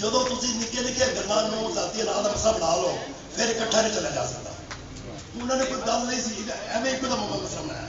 ਜਦੋਂ ਤੁਸੀਂ ਨਿੱਕੇ ਨਿੱਕੇ ਗੱਲਾਂ ਨੂੰ ਜ਼ਾਤੀ ਨਾਲ ਦਾ ਮਸਲਾ ਬਣਾ ਲਓ ਫਿਰ ਇਕੱਠਾ ਨਹੀਂ ਚੱਲਿਆ ਜਾ ਸਕਦਾ। ਉਹਨਾਂ ਨੇ ਕੋਈ ਗੱਲ ਨਹੀਂ ਸੀ, ਐਵੇਂ ਇੱਕੋ ਦਾ ਮਸਲਾ ਬਣਾਇਆ।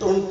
20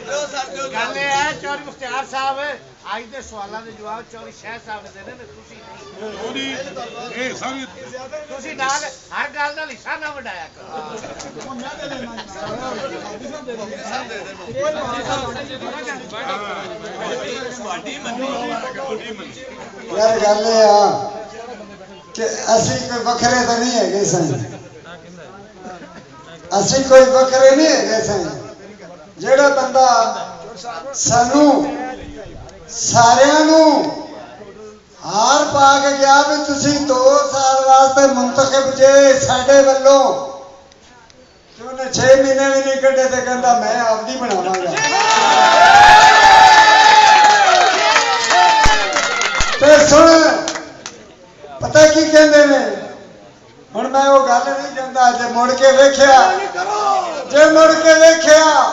ਗੱਲ ਇਹ ਹੈ ਚੌਧਰੀ ਮੁਖਤਿਆਰ ਸਾਹਿਬ ਅੱਜ ਦੇ ਸਵਾਲਾਂ ਦੇ ਜਵਾਬ ਚੌਧਰੀ ਸ਼ਾਹ ਸਾਹਿਬ ਨੇ ਦੇਣੇ ਨੇ, ਤੁਸੀਂ ਨਹੀਂ। ਤੁਸੀਂ ਨਾਲ ਹਰ ਗੱਲ ਦਾ ਹਿੱਸਾ ਨਾ ਵਡਾਇਆ ਕਰੋ। ਯਾਰ ਗੱਲ ਇਹ ਆ ਕਿ ਅਸੀਂ ਕੋਈ ਵੱਖਰੇ ਤਾਂ ਨਹੀਂ ਹੈਗੇ ਸਨ, ਅਸੀਂ ਕੋਈ ਵੱਖਰੇ ਨਹੀਂ ਹੈਗੇ ਸਨ। ਜਿਹੜਾ ਬੰਦਾ ਸਾਨੂੰ ਸਾਰਿਆਂ ਨੂੰ ਹਾਰ ਪਾ ਕੇ ਗਿਆ ਵੀ ਤੁਸੀਂ 2 ਸਾਲ ਵਾਸਤੇ ਮੁੰਤਖਬ ਜੇ ਸਾਡੇ ਵੱਲੋਂ, ਤੇ ਉਹਨੇ 6 ਮਹੀਨੇ ਵੀ ਨਹੀਂ ਕੱਢੇ ਤੇ ਕਹਿੰਦਾ ਮੈਂ ਆਪਦੀ ਬਣਾਵਾਂਗਾ। ਤੇ ਸੁਣ ਪਤਾ ਕੀ ਕਹਿੰਦੇ ਨੇ, ਹੁਣ ਮੈਂ ਉਹ ਗੱਲ ਨਹੀਂ ਕਹਿੰਦਾ, ਜੇ ਮੁੜ ਕੇ ਵੇਖਿਆ, ਜੇ ਮੁੜ ਕੇ ਵੇਖਿਆ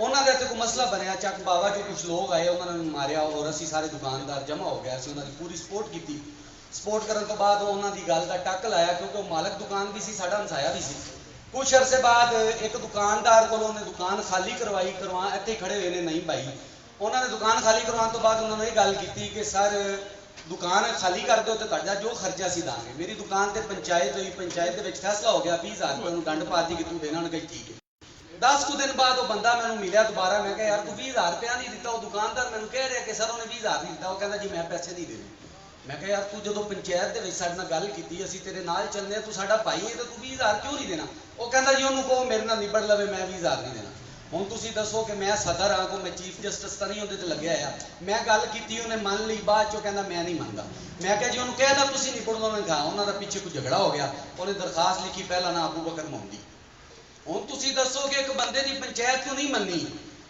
ਉਹਨਾਂ ਦੇ ਇੱਥੇ ਕੋਈ ਮਸਲਾ ਬਣਿਆ, ਚੱਕ ਬਾਵਾ ਜੋ ਕੁਝ ਲੋਕ ਆਏ ਉਹਨਾਂ ਨੇ ਮਾਰਿਆ ਔਰ ਅਸੀਂ ਸਾਰੇ ਦੁਕਾਨਦਾਰ ਜਮ੍ਹਾਂ ਹੋ ਗਏ, ਅਸੀਂ ਉਹਨਾਂ ਦੀ ਪੂਰੀ ਸਪੋਰਟ ਕੀਤੀ। ਸਪੋਰਟ ਕਰਨ ਤੋਂ ਬਾਅਦ ਉਹਨਾਂ ਦੀ ਗੱਲ ਦਾ ਟੱਕ ਲਾਇਆ ਕਿਉਂਕਿ ਉਹ ਮਾਲਕ ਦੁਕਾਨ ਵੀ ਸੀ, ਸਾਡਾ ਹਮਸਾਇਆ ਵੀ ਸੀ। ਕੁਛ ਅਰਸੇ ਬਾਅਦ ਇੱਕ ਦੁਕਾਨਦਾਰ ਕੋਲੋਂ ਉਹਨੇ ਦੁਕਾਨ ਖਾਲੀ ਕਰਵਾ ਇੱਥੇ ਖੜੇ ਹੋਏ ਨੇ ਨਹੀਂ ਭਾਈ, ਉਹਨਾਂ ਨੇ ਦੁਕਾਨ ਖਾਲੀ ਕਰਵਾਉਣ ਤੋਂ ਬਾਅਦ ਉਹਨਾਂ ਨੇ ਇਹ ਗੱਲ ਕੀਤੀ ਕਿ ਸਰ ਦੁਕਾਨ ਖਾਲੀ ਕਰ ਦਿਓ ਤੇ ਤੁਹਾਡਾ ਜੋ ਖਰਚਾ ਸੀ ਦਾਂਗੇ। ਮੇਰੀ ਦੁਕਾਨ ਤੇ ਪੰਚਾਇਤ ਹੋਈ, ਪੰਚਾਇਤ ਦੇ ਵਿੱਚ ਫੈਸਲਾ ਹੋ ਗਿਆ 20,000 ਰੁਪਏ ਨੂੰ ਦੰਡ ਪਾਤੀ ਕਿ ਤੂੰ ਦੇਣਾ। ਉਹਨੇ ਕਹੀ ਠੀਕ ਹੈ। 10 ਕੁ ਦਿਨ ਬਾਅਦ ਉਹ ਬੰਦਾ ਮੈਨੂੰ ਮਿਲਿਆ ਦੁਬਾਰਾ, ਮੈਂ ਕਿਹਾ ਯਾਰ ਤੂੰ 20,000 ਰੁਪਇਆ ਨਹੀਂ ਦਿੱਤਾ। ਉਹ ਦੁਕਾਨਦਾਰ ਮੈਨੂੰ ਕਹਿ ਰਿਹਾ ਕਿ ਸਰ ਉਹਨੇ 20,000 ਨਹੀਂ ਦਿੱਤਾ। ਉਹ ਕਹਿੰਦਾ ਜੀ ਮੈਂ ਪੈਸੇ ਨਹੀਂ ਦੇਣੇ। ਮੈਂ ਕਿਹਾ ਯਾਰ ਤੂੰ ਜਦੋਂ ਪੰਚਾਇਤ ਦੇ ਵਿੱਚ ਸਾਡੇ ਨਾਲ ਗੱਲ ਕੀਤੀ, ਅਸੀਂ ਤੇਰੇ ਨਾਲ ਚੱਲਦੇ ਆ, ਤੂੰ ਸਾਡਾ ਭਾਈ ਹੈ ਤੇ ਤੂੰ 20,000 ਕਿਉਂ ਨਹੀਂ ਦੇਣਾ? ਉਹ ਕਹਿੰਦਾ ਜੀ ਉਹਨੂੰ ਕਹੋ ਮੇਰੇ ਨਾਲ ਨਿਬੜ ਲਵੇ, ਮੈਂ 20,000 ਨਹੀਂ ਦੇਣਾ। ਹੁਣ ਤੁਸੀਂ ਦੱਸੋ ਕਿ ਮੈਂ ਸਦਰ ਆ, ਕੋ ਮੈਂ ਚੀਫ ਜਸਟਿਸ ਤਾਂ ਨਹੀਂ ਉਹਦੇ ਤੇ ਲੱਗਿਆ ਆ। ਮੈਂ ਗੱਲ ਕੀਤੀ, ਉਹਨੇ ਮੰਨ ਲਈ, ਬਾਅਦ ਚੋਂ ਕਹਿੰਦਾ ਮੈਂ ਨਹੀਂ ਮੰਨਦਾ। ਮੈਂ ਕਿਹਾ ਜੀ ਉਹਨੂੰ ਕਹਿਦਾ ਤੁਸੀਂ ਨਿਬੜ ਲਓ। ਉਹਨੇ ਕਹਾ ਉਹਨਾਂ ਦਾ ਪਿੱਛੇ ਕੋਈ ਝਗੜਾ ਹੋ ਗਿਆ, ਉਹਨੇ ਦਰਖਾਸਤ ਲਿਖੀ, ਪਹਿਲਾ ਨਾ ਅਬੂ ਬਕਰ ਮੁਹੰਮਦੀ। ਹੁਣ ਤੁਸੀਂ ਦੱਸੋ ਕਿ ਇੱਕ ਬੰਦੇ ਦੀ ਪੰਚਾਇਤ ਕਿਉਂ ਨਹੀਂ ਮੰਨੀ?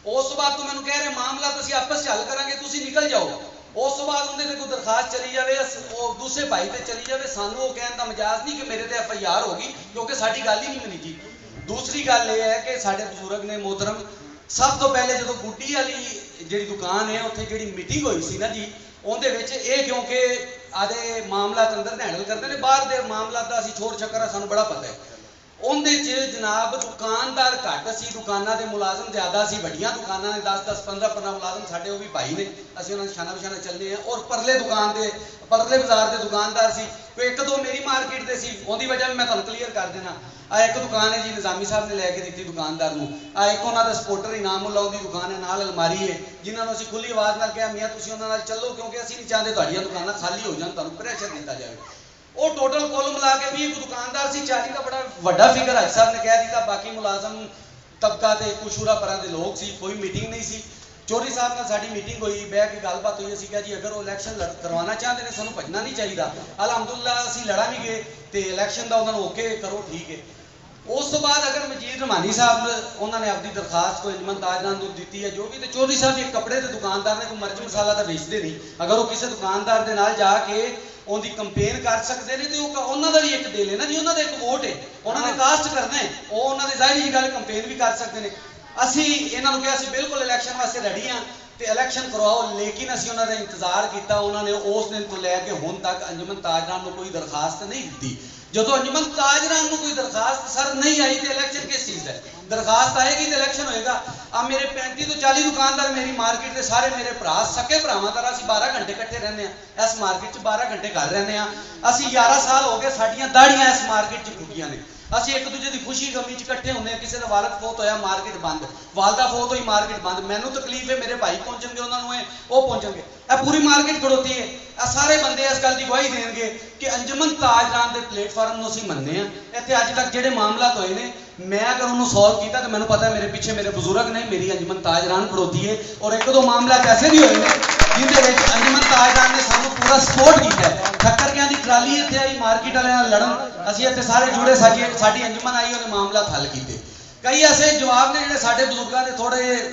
ਉਸ ਤੋਂ ਬਾਅਦ ਤੂੰ ਮੈਨੂੰ ਕਹਿ ਰਹੇ ਮਾਮਲਾ ਤਾਂ ਅਸੀਂ ਆਪਸ 'ਚ ਹੱਲ ਕਰਾਂਗੇ, ਤੁਸੀਂ ਨਿਕਲ ਜਾਓ। ਉਸ ਤੋਂ ਬਾਅਦ ਉਹਦੇ ਤੇ ਕੋਈ ਦਰਖਾਸਤ ਚਲੀ ਜਾਵੇ, ਉਹ ਦੂਸਰੇ ਭਾਈ ਤੇ ਚਲੀ ਜਾਵੇ, ਸਾਨੂੰ ਉਹ ਕਹਿਣ ਦਾ ਮਜਾਜ਼ ਨਹੀਂ ਕਿ ਮੇਰੇ ਤੇ FIR ਹੋ ਗਈ ਕਿਉਂਕਿ ਸਾਡੀ ਗੱਲ ਹੀ ਨਹੀਂ ਮੰਨੀ ਜੀ। ਦੂਸਰੀ ਗੱਲ ਇਹ ਹੈ ਕਿ ਸਾਡੇ ਬਜ਼ੁਰਗ ਨੇ ਮੋਹਤਰਮ, ਸਭ ਤੋਂ ਪਹਿਲੇ ਜਦੋਂ ਗੁੱਡੀ ਵਾਲੀ ਜਿਹੜੀ ਦੁਕਾਨ ਹੈ ਉੱਥੇ ਜਿਹੜੀ ਮੀਟਿੰਗ ਹੋਈ ਸੀ ਨਾ ਜੀ, ਉਹਦੇ ਵਿੱਚ ਇਹ ਕਿਉਂਕਿ ਆਦੇ ਮਾਮਲਾ ਅੰਦਰ ਹੈਂਡਲ ਕਰਦੇ ਨੇ, ਬਾਹਰ ਦੇ ਮਾਮਲਾ ਦਾ ਅਸੀਂ ਛੋੜ ਚੱਕਰ ਆ, ਸਾਨੂੰ ਬੜਾ ਪਤਾ ਹੈ। ਉਹਦੇ 'ਚ ਜਨਾਬ ਦੁਕਾਨਦਾਰ ਘੱਟ ਸੀ, ਦੁਕਾਨਾਂ ਦੇ ਮੁਲਾਜ਼ਮ ਜ਼ਿਆਦਾ ਸੀ। ਵੱਡੀਆਂ ਦੁਕਾਨਾਂ ਨੇ 10-10 15-15 ਮੁਲਾਜ਼ਮ ਸਾਡੇ, ਉਹ ਵੀ ਭਾਈ ਨੇ, ਅਸੀਂ ਉਹਨਾਂ ਦੇ ਸ਼ਾਨਾ ਬਿਸ਼ਾਨਾ ਚੱਲਦੇ ਹਾਂ। ਔਰ ਪਰਲੇ ਦੁਕਾਨ ਦੇ ਪਰਲੇ ਬਾਜ਼ਾਰ ਦੇ ਦੁਕਾਨਦਾਰ ਸੀ, ਕੋਈ ਇੱਕ ਦੋ ਮੇਰੀ ਮਾਰਕੀਟ ਦੇ ਸੀ। ਉਹਦੀ ਵਜ੍ਹਾ ਵੀ ਮੈਂ ਤੁਹਾਨੂੰ ਕਲੀਅਰ ਕਰ ਦੇਣਾ। ਆ ਇੱਕ ਦੁਕਾਨ ਹੈ ਜੀ ਨਿਜ਼ਾਮੀ ਸਾਹਿਬ ਨੇ ਲੈ ਕੇ ਦਿੱਤੀ ਦੁਕਾਨਦਾਰ ਨੂੰ। ਆ ਇੱਕ ਉਹਨਾਂ ਦਾ ਸਪੋਰਟਰ ਇਨਾਮੁੱਲਾ ਦੀ ਦੁਕਾਨ ਹੈ, ਨਾਲ ਅਲਮਾਰੀ ਹੈ, ਜਿਨ੍ਹਾਂ ਨੂੰ ਅਸੀਂ ਖੁੱਲੀ ਆਵਾਜ਼ ਨਾਲ ਕਿਹਾ ਮੀਆਂ ਤੁਸੀਂ ਉਹਨਾਂ ਨਾਲ ਚੱਲੋ ਕਿਉਂਕਿ ਅਸੀਂ ਨਹੀਂ ਚਾਹੁੰਦੇ ਤੁਹਾਡੀਆਂ ਦੁਕਾਨਾਂ ਖਾਲੀ ਹੋ ਜਾਣ, ਤੁਹਾਨੂੰ ਪ੍ਰੈਸ਼ਰ ਦਿੱਤਾ ਜਾਵੇ। ਉਹ ਟੋਟਲ ਕੁੱਲ ਮਿਲਾ ਕੇ 20 ਦੁਕਾਨਦਾਰ ਸੀ। 40 ਦਾ ਬੜਾ ਵੱਡਾ ਫਿਗਰ ਹਾਜੀ ਸਾਹਿਬ ਨੇ ਕਹਿ ਦਿੱਤਾ। ਬਾਕੀ ਮੁਲਾਜ਼ਮ ਤਬਕਾ ਤੇ ਕੁਸ਼ੂਰਾ ਪਰਾਂ ਦੇ ਲੋਕ ਸੀ। ਕੋਈ ਮੀਟਿੰਗ ਨਹੀਂ ਸੀ। ਚੌਧਰੀ ਸਾਹਿਬ ਨਾਲ ਸਾਡੀ ਮੀਟਿੰਗ ਹੋਈ, ਬਹਿ ਕੇ ਗੱਲਬਾਤ ਹੋਈ। ਅਸੀਂ ਕਿਹਾ ਜੀ ਅਗਰ ਉਹ ਇਲੈਕਸ਼ਨ ਕਰਵਾਉਣਾ ਚਾਹੁੰਦੇ ਨੇ ਸਾਨੂੰ ਭੱਜਣਾ ਨਹੀਂ ਚਾਹੀਦਾ। ਅਲਹਮਦੁਲਿਲਾ ਅਸੀਂ ਲੜਾ ਨਹੀਂ ਗਏ ਤੇ ਇਲੈਕਸ਼ਨ ਦਾ ਉਹਨਾਂ ਨੂੰ ਓਕੇ ਕਰੋ, ਠੀਕ ਹੈ। ਉਸ ਤੋਂ ਬਾਅਦ ਅਗਰ ਮਜੀਦ ਰਮਾਨੀ ਸਾਹਿਬ ਉਹਨਾਂ ਨੇ ਆਪਣੀ ਦਰਖਾਸਤ ਕੋਈ ਅੰਜਮਨ ਤਾਜਰਾਨ ਨੂੰ ਦਿੱਤੀ ਹੈ ਜੋ ਵੀ, ਤੇ ਚੌਧਰੀ ਸਾਹਿਬ ਇੱਕ ਕੱਪੜੇ ਦੇ ਦੁਕਾਨਦਾਰ ਨੇ, ਕੋਈ ਮਰਚ ਮਸਾਲਾ ਤਾਂ ਵੇਚਦੇ ਨਹੀਂ, ਅਗਰ ਉਹ ਕਿਸੇ ਦੁਕਾਨਦਾਰ ਦੇ ਨਾਲ ਜਾ ਕੇ ਉਹਦੀ ਕੰਪੇਨ ਕਰ ਸਕਦੇ ਨੇ ਤੇ ਉਹ ਉਹਨਾਂ ਦਾ ਵੀ ਇੱਕ ਦਿਲ ਹੈ ਨਾ ਜੀ, ਉਹਨਾਂ ਦਾ ਇੱਕ ਵੋਟ ਹੈ, ਉਹਨਾਂ ਨੇ ਕਾਸਟ ਕਰਨਾ ਹੈ, ਉਹ ਉਹਨਾਂ ਦੇ ਜ਼ਾਹਿਰ ਜੀ ਗੱਲ ਕੰਪੇਨ ਵੀ ਕਰ ਸਕਦੇ ਨੇ। ਅਸੀਂ ਇਹਨਾਂ ਨੂੰ ਕਿਹਾ ਅਸੀਂ ਬਿਲਕੁਲ ਇਲੈਕਸ਼ਨ ਵਾਸਤੇ ਰੈਡੀ ਹਾਂ ਤੇ ਇਲੈਕਸ਼ਨ ਕਰਵਾਓ, ਲੇਕਿਨ ਅਸੀਂ ਉਹਨਾਂ ਦਾ ਇੰਤਜ਼ਾਰ ਕੀਤਾ। ਉਹਨਾਂ ਨੇ ਉਸ ਦਿਨ ਤੋਂ ਲੈ ਕੇ ਹੁਣ ਤੱਕ ਅੰਜਮਨ ਤਾਜਰਾਨ ਨੂੰ ਕੋਈ ਦਰਖਾਸਤ ਨਹੀਂ ਦਿੱਤੀ। ਜਦੋਂ ਅੰਜਮਨ ਤਾਜਰਾਨ ਨੂੰ ਕੋਈ ਦਰਖਾਸਤ ਸਰ ਨਹੀਂ ਆਈ ਤੇ ਇਲੈਕਸ਼ਨ ਕਿਸ ਚੀਜ਼ ਦਾ? ਦਰਖਾਸਤ ਆਏਗੀ ਤੇ ਇਲੈਕਸ਼ਨ ਹੋਏਗਾ। ਆ ਮੇਰੇ 35 ਤੋਂ 40 ਦੁਕਾਨਦਾਰ ਮੇਰੀ ਮਾਰਕੀਟ ਦੇ ਸਾਰੇ ਮੇਰੇ ਭਰਾ, ਸਕੇ ਭਰਾਵਾਂ ਤਰ੍ਹਾਂ ਅਸੀਂ 12 ਘੰਟੇ ਇਕੱਠੇ ਰਹਿੰਦੇ ਆ ਇਸ ਮਾਰਕੀਟ 'ਚ, 12 ਘੰਟੇ ਘਰ ਰਹਿੰਦੇ ਆ ਅਸੀਂ। 11 ਸਾਲ ਹੋ ਗਏ ਸਾਡੀਆਂ ਦਾੜੀਆਂ ਇਸ ਮਾਰਕੀਟ 'ਚ ਟੁੱਟੀਆਂ ਨੇ। ਅਸੀਂ ਇੱਕ ਦੂਜੇ ਦੀ ਖੁਸ਼ੀ ਗਮੀ 'ਚ ਇਕੱਠੇ ਹੁੰਦੇ ਆ। ਕਿਸੇ ਦਾ ਵਾਲਦ ਫੌਤ ਹੋਇਆ ਮਾਰਕੀਟ ਬੰਦ, ਵਾਲਦਾ ਫੌਤ ਹੋਈ ਮਾਰਕੀਟ ਬੰਦ। ਮੈਨੂੰ ਤਕਲੀਫ ਹੈ, ਮੇਰੇ ਭਾਈ ਪਹੁੰਚਣਗੇ, ਉਹਨਾਂ ਨੂੰ ਉਹ ਪਹੁੰਚਣਗੇ, ਇਹ ਪੂਰੀ ਮਾਰਕੀਟ ਖੜੋਤੀ ਹੈ। ਇਹ ਸਾਰੇ ਬੰਦੇ ਇਸ ਗੱਲ ਦੀ ਗਵਾਹੀ ਦੇਣਗੇ ਕਿ ਅੰਜਮਨ ਤਾਜਰਾਨ ਦੇ ਪਲੇਟਫਾਰਮ ਨੂੰ ਅਸੀਂ ਮੰਨਦੇ ਹਾਂ। ਇੱਥੇ ਅੱਜ ਤੱਕ ਜਿਹੜੇ ਮਾਮਲਾਤ ਹੋਏ ਨੇ, ਮੈਂ ਅਗਰ ਉਹਨੂੰ ਸੋਲਵ ਕੀਤਾ ਤਾਂ ਮੈਨੂੰ ਪਤਾ ਮੇਰੇ ਪਿੱਛੇ ਮੇਰੇ ਬਜ਼ੁਰਗ ਨੇ, ਮੇਰੀ ਅੰਜਮਨ ਤਾਜਰਾਨ ਖੜੋਤੀ ਹੈ। ਔਰ ਇੱਕ ਦੋ ਮਾਮਲਾਤ ਐਸੇ ਵੀ ਹੋਏ ਨੇ ਜਿਹਦੇ ਵਿੱਚ ਅੰਜਮਨ ਤਾਜਰਾਨ ਨੇ ਸਾਨੂੰ ਪੂਰਾ ਸਪੋਰਟ ਕੀਤਾ ਹੈ। ਠੱਕਰਕਿਆਂ ਦੀ ਟਰਾਲੀ ਇੱਥੇ ਆਈ ਮਾਰਕੀਟ ਵਾਲਿਆਂ ਨਾਲ ਲੜਨ, ਅਸੀਂ ਇੱਥੇ ਸਾਰੇ ਜੁੜੇ, ਸਾਡੀ ਅੰਜਮਨ ਆਈ, ਉਹਨੇ ਮਾਮਲਾਤ ਹੱਲ ਕੀਤੇ। ਕਈ ਐਸੇ ਜਵਾਬ ਨੇ ਜਿਹੜੇ ਸਾਡੇ ਬਜ਼ੁਰਗਾਂ ਦੇ ਥੋੜੇ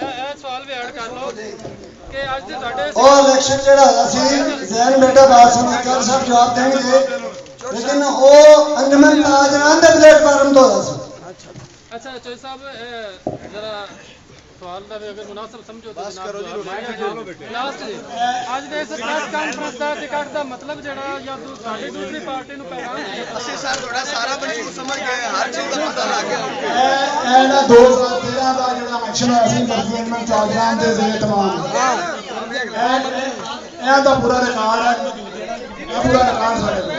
ਇਹ ਸਵਾਲ ਵੀ ਐਡ ਕਰ ਲਓ ਕਿ ਅੱਜ ਦੇ ਤੁਹਾਡੇ ਉਹ ਇਲੈਕਸ਼ਨ ਜਿਹੜਾ ਹੋਇਆ ਸੀ, ਜ਼ੈਨ ਬੇਟਾ ਬਾਤ ਸੁਣ ਕੇ ਸਭ ਜਵਾਬ ਦੇਣਗੇ, ਲੇਕਿਨ ਉਹ ਅੰਜਮਨ ਤਾਜਰਾਨ ਦੇ ਪਲੇਟਫਾਰਮ ਤੋਂ ਹੋਇਆ ਸੀ। ਅੱਛਾ ਚੌਧਰੀ ਸਾਹਿਬ ਜਰਾ ਸਵਾਲ ਦਾ ਵੀ ਅਗਰ ਮੁਨਾਸਬ ਸਮਝੋ ਤਾਂ ਕਰੋ ਜੀ। ਲਾਸਟ ਜੀ, ਅੱਜ ਦੇ ਇਸ ਪ੍ਰੈਸ ਕਾਨਫਰੰਸ ਦਾ ਟਿਕਟ ਦਾ ਮਤਲਬ ਜਿਹੜਾ ਜਾਂ ਸਾਡੀ ਦੂਸਰੀ ਪਾਰਟੀ ਨੂੰ ਪੈਗਾਮ ਅਸੀਂ ਸਰ ਤੁਹਾਡਾ ਸਾਰਾ ਮਸ਼ਹੂਰ ਸਮਝ ਗਏ, ਹਰ ਚੀਜ਼ ਦਾ ਪਤਾ ਲੱਗ ਗਿਆ। ਇਹ ਨਾ 2013 ਦਾ ਜਿਹੜਾ ਇਲੈਕਸ਼ਨ ਹੋਇਆ ਸੀ ਅੰਜਮਨ ਤਾਜਰਾਨ ਦੇ ਜ਼ੇਰੇ ਤਮਾਮ, ਇਹ ਦਾ ਪੂਰਾ ਰਿਕਾਰਡ ਹੈ, ਇਹ ਪੂਰਾ ਰਿਕਾਰਡ ਸਾਡੇ ਕੋਲ।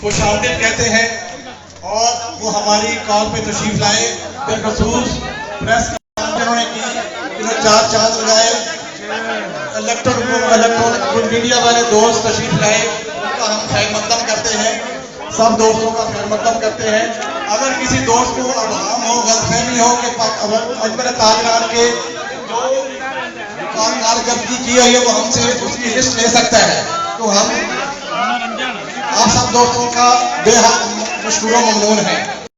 خوش آمدید کہتے ہیں اور وہ ہماری کال پہ تشریف لائے، بالخصوص پریس انہوں نے کی، انہوں 4 چاند لگائے، الیکٹرونک میڈیا والے دوست تشریف لائے، ان کا ہم خیر مقدم کرتے ہیں، سب دوستوں کا خیر مقدم کرتے ہیں۔ اگر کسی دوست کو ابہام ہو، غلط فہمی ہو کہ مجمع تاجران کے جو دکان کارکردگی کی ہے وہ ہم سے اس کی لسٹ لے سکتا ہے، تو ہم آپ سب دوستوں کا بے حد مشکور و ممنون ہیں۔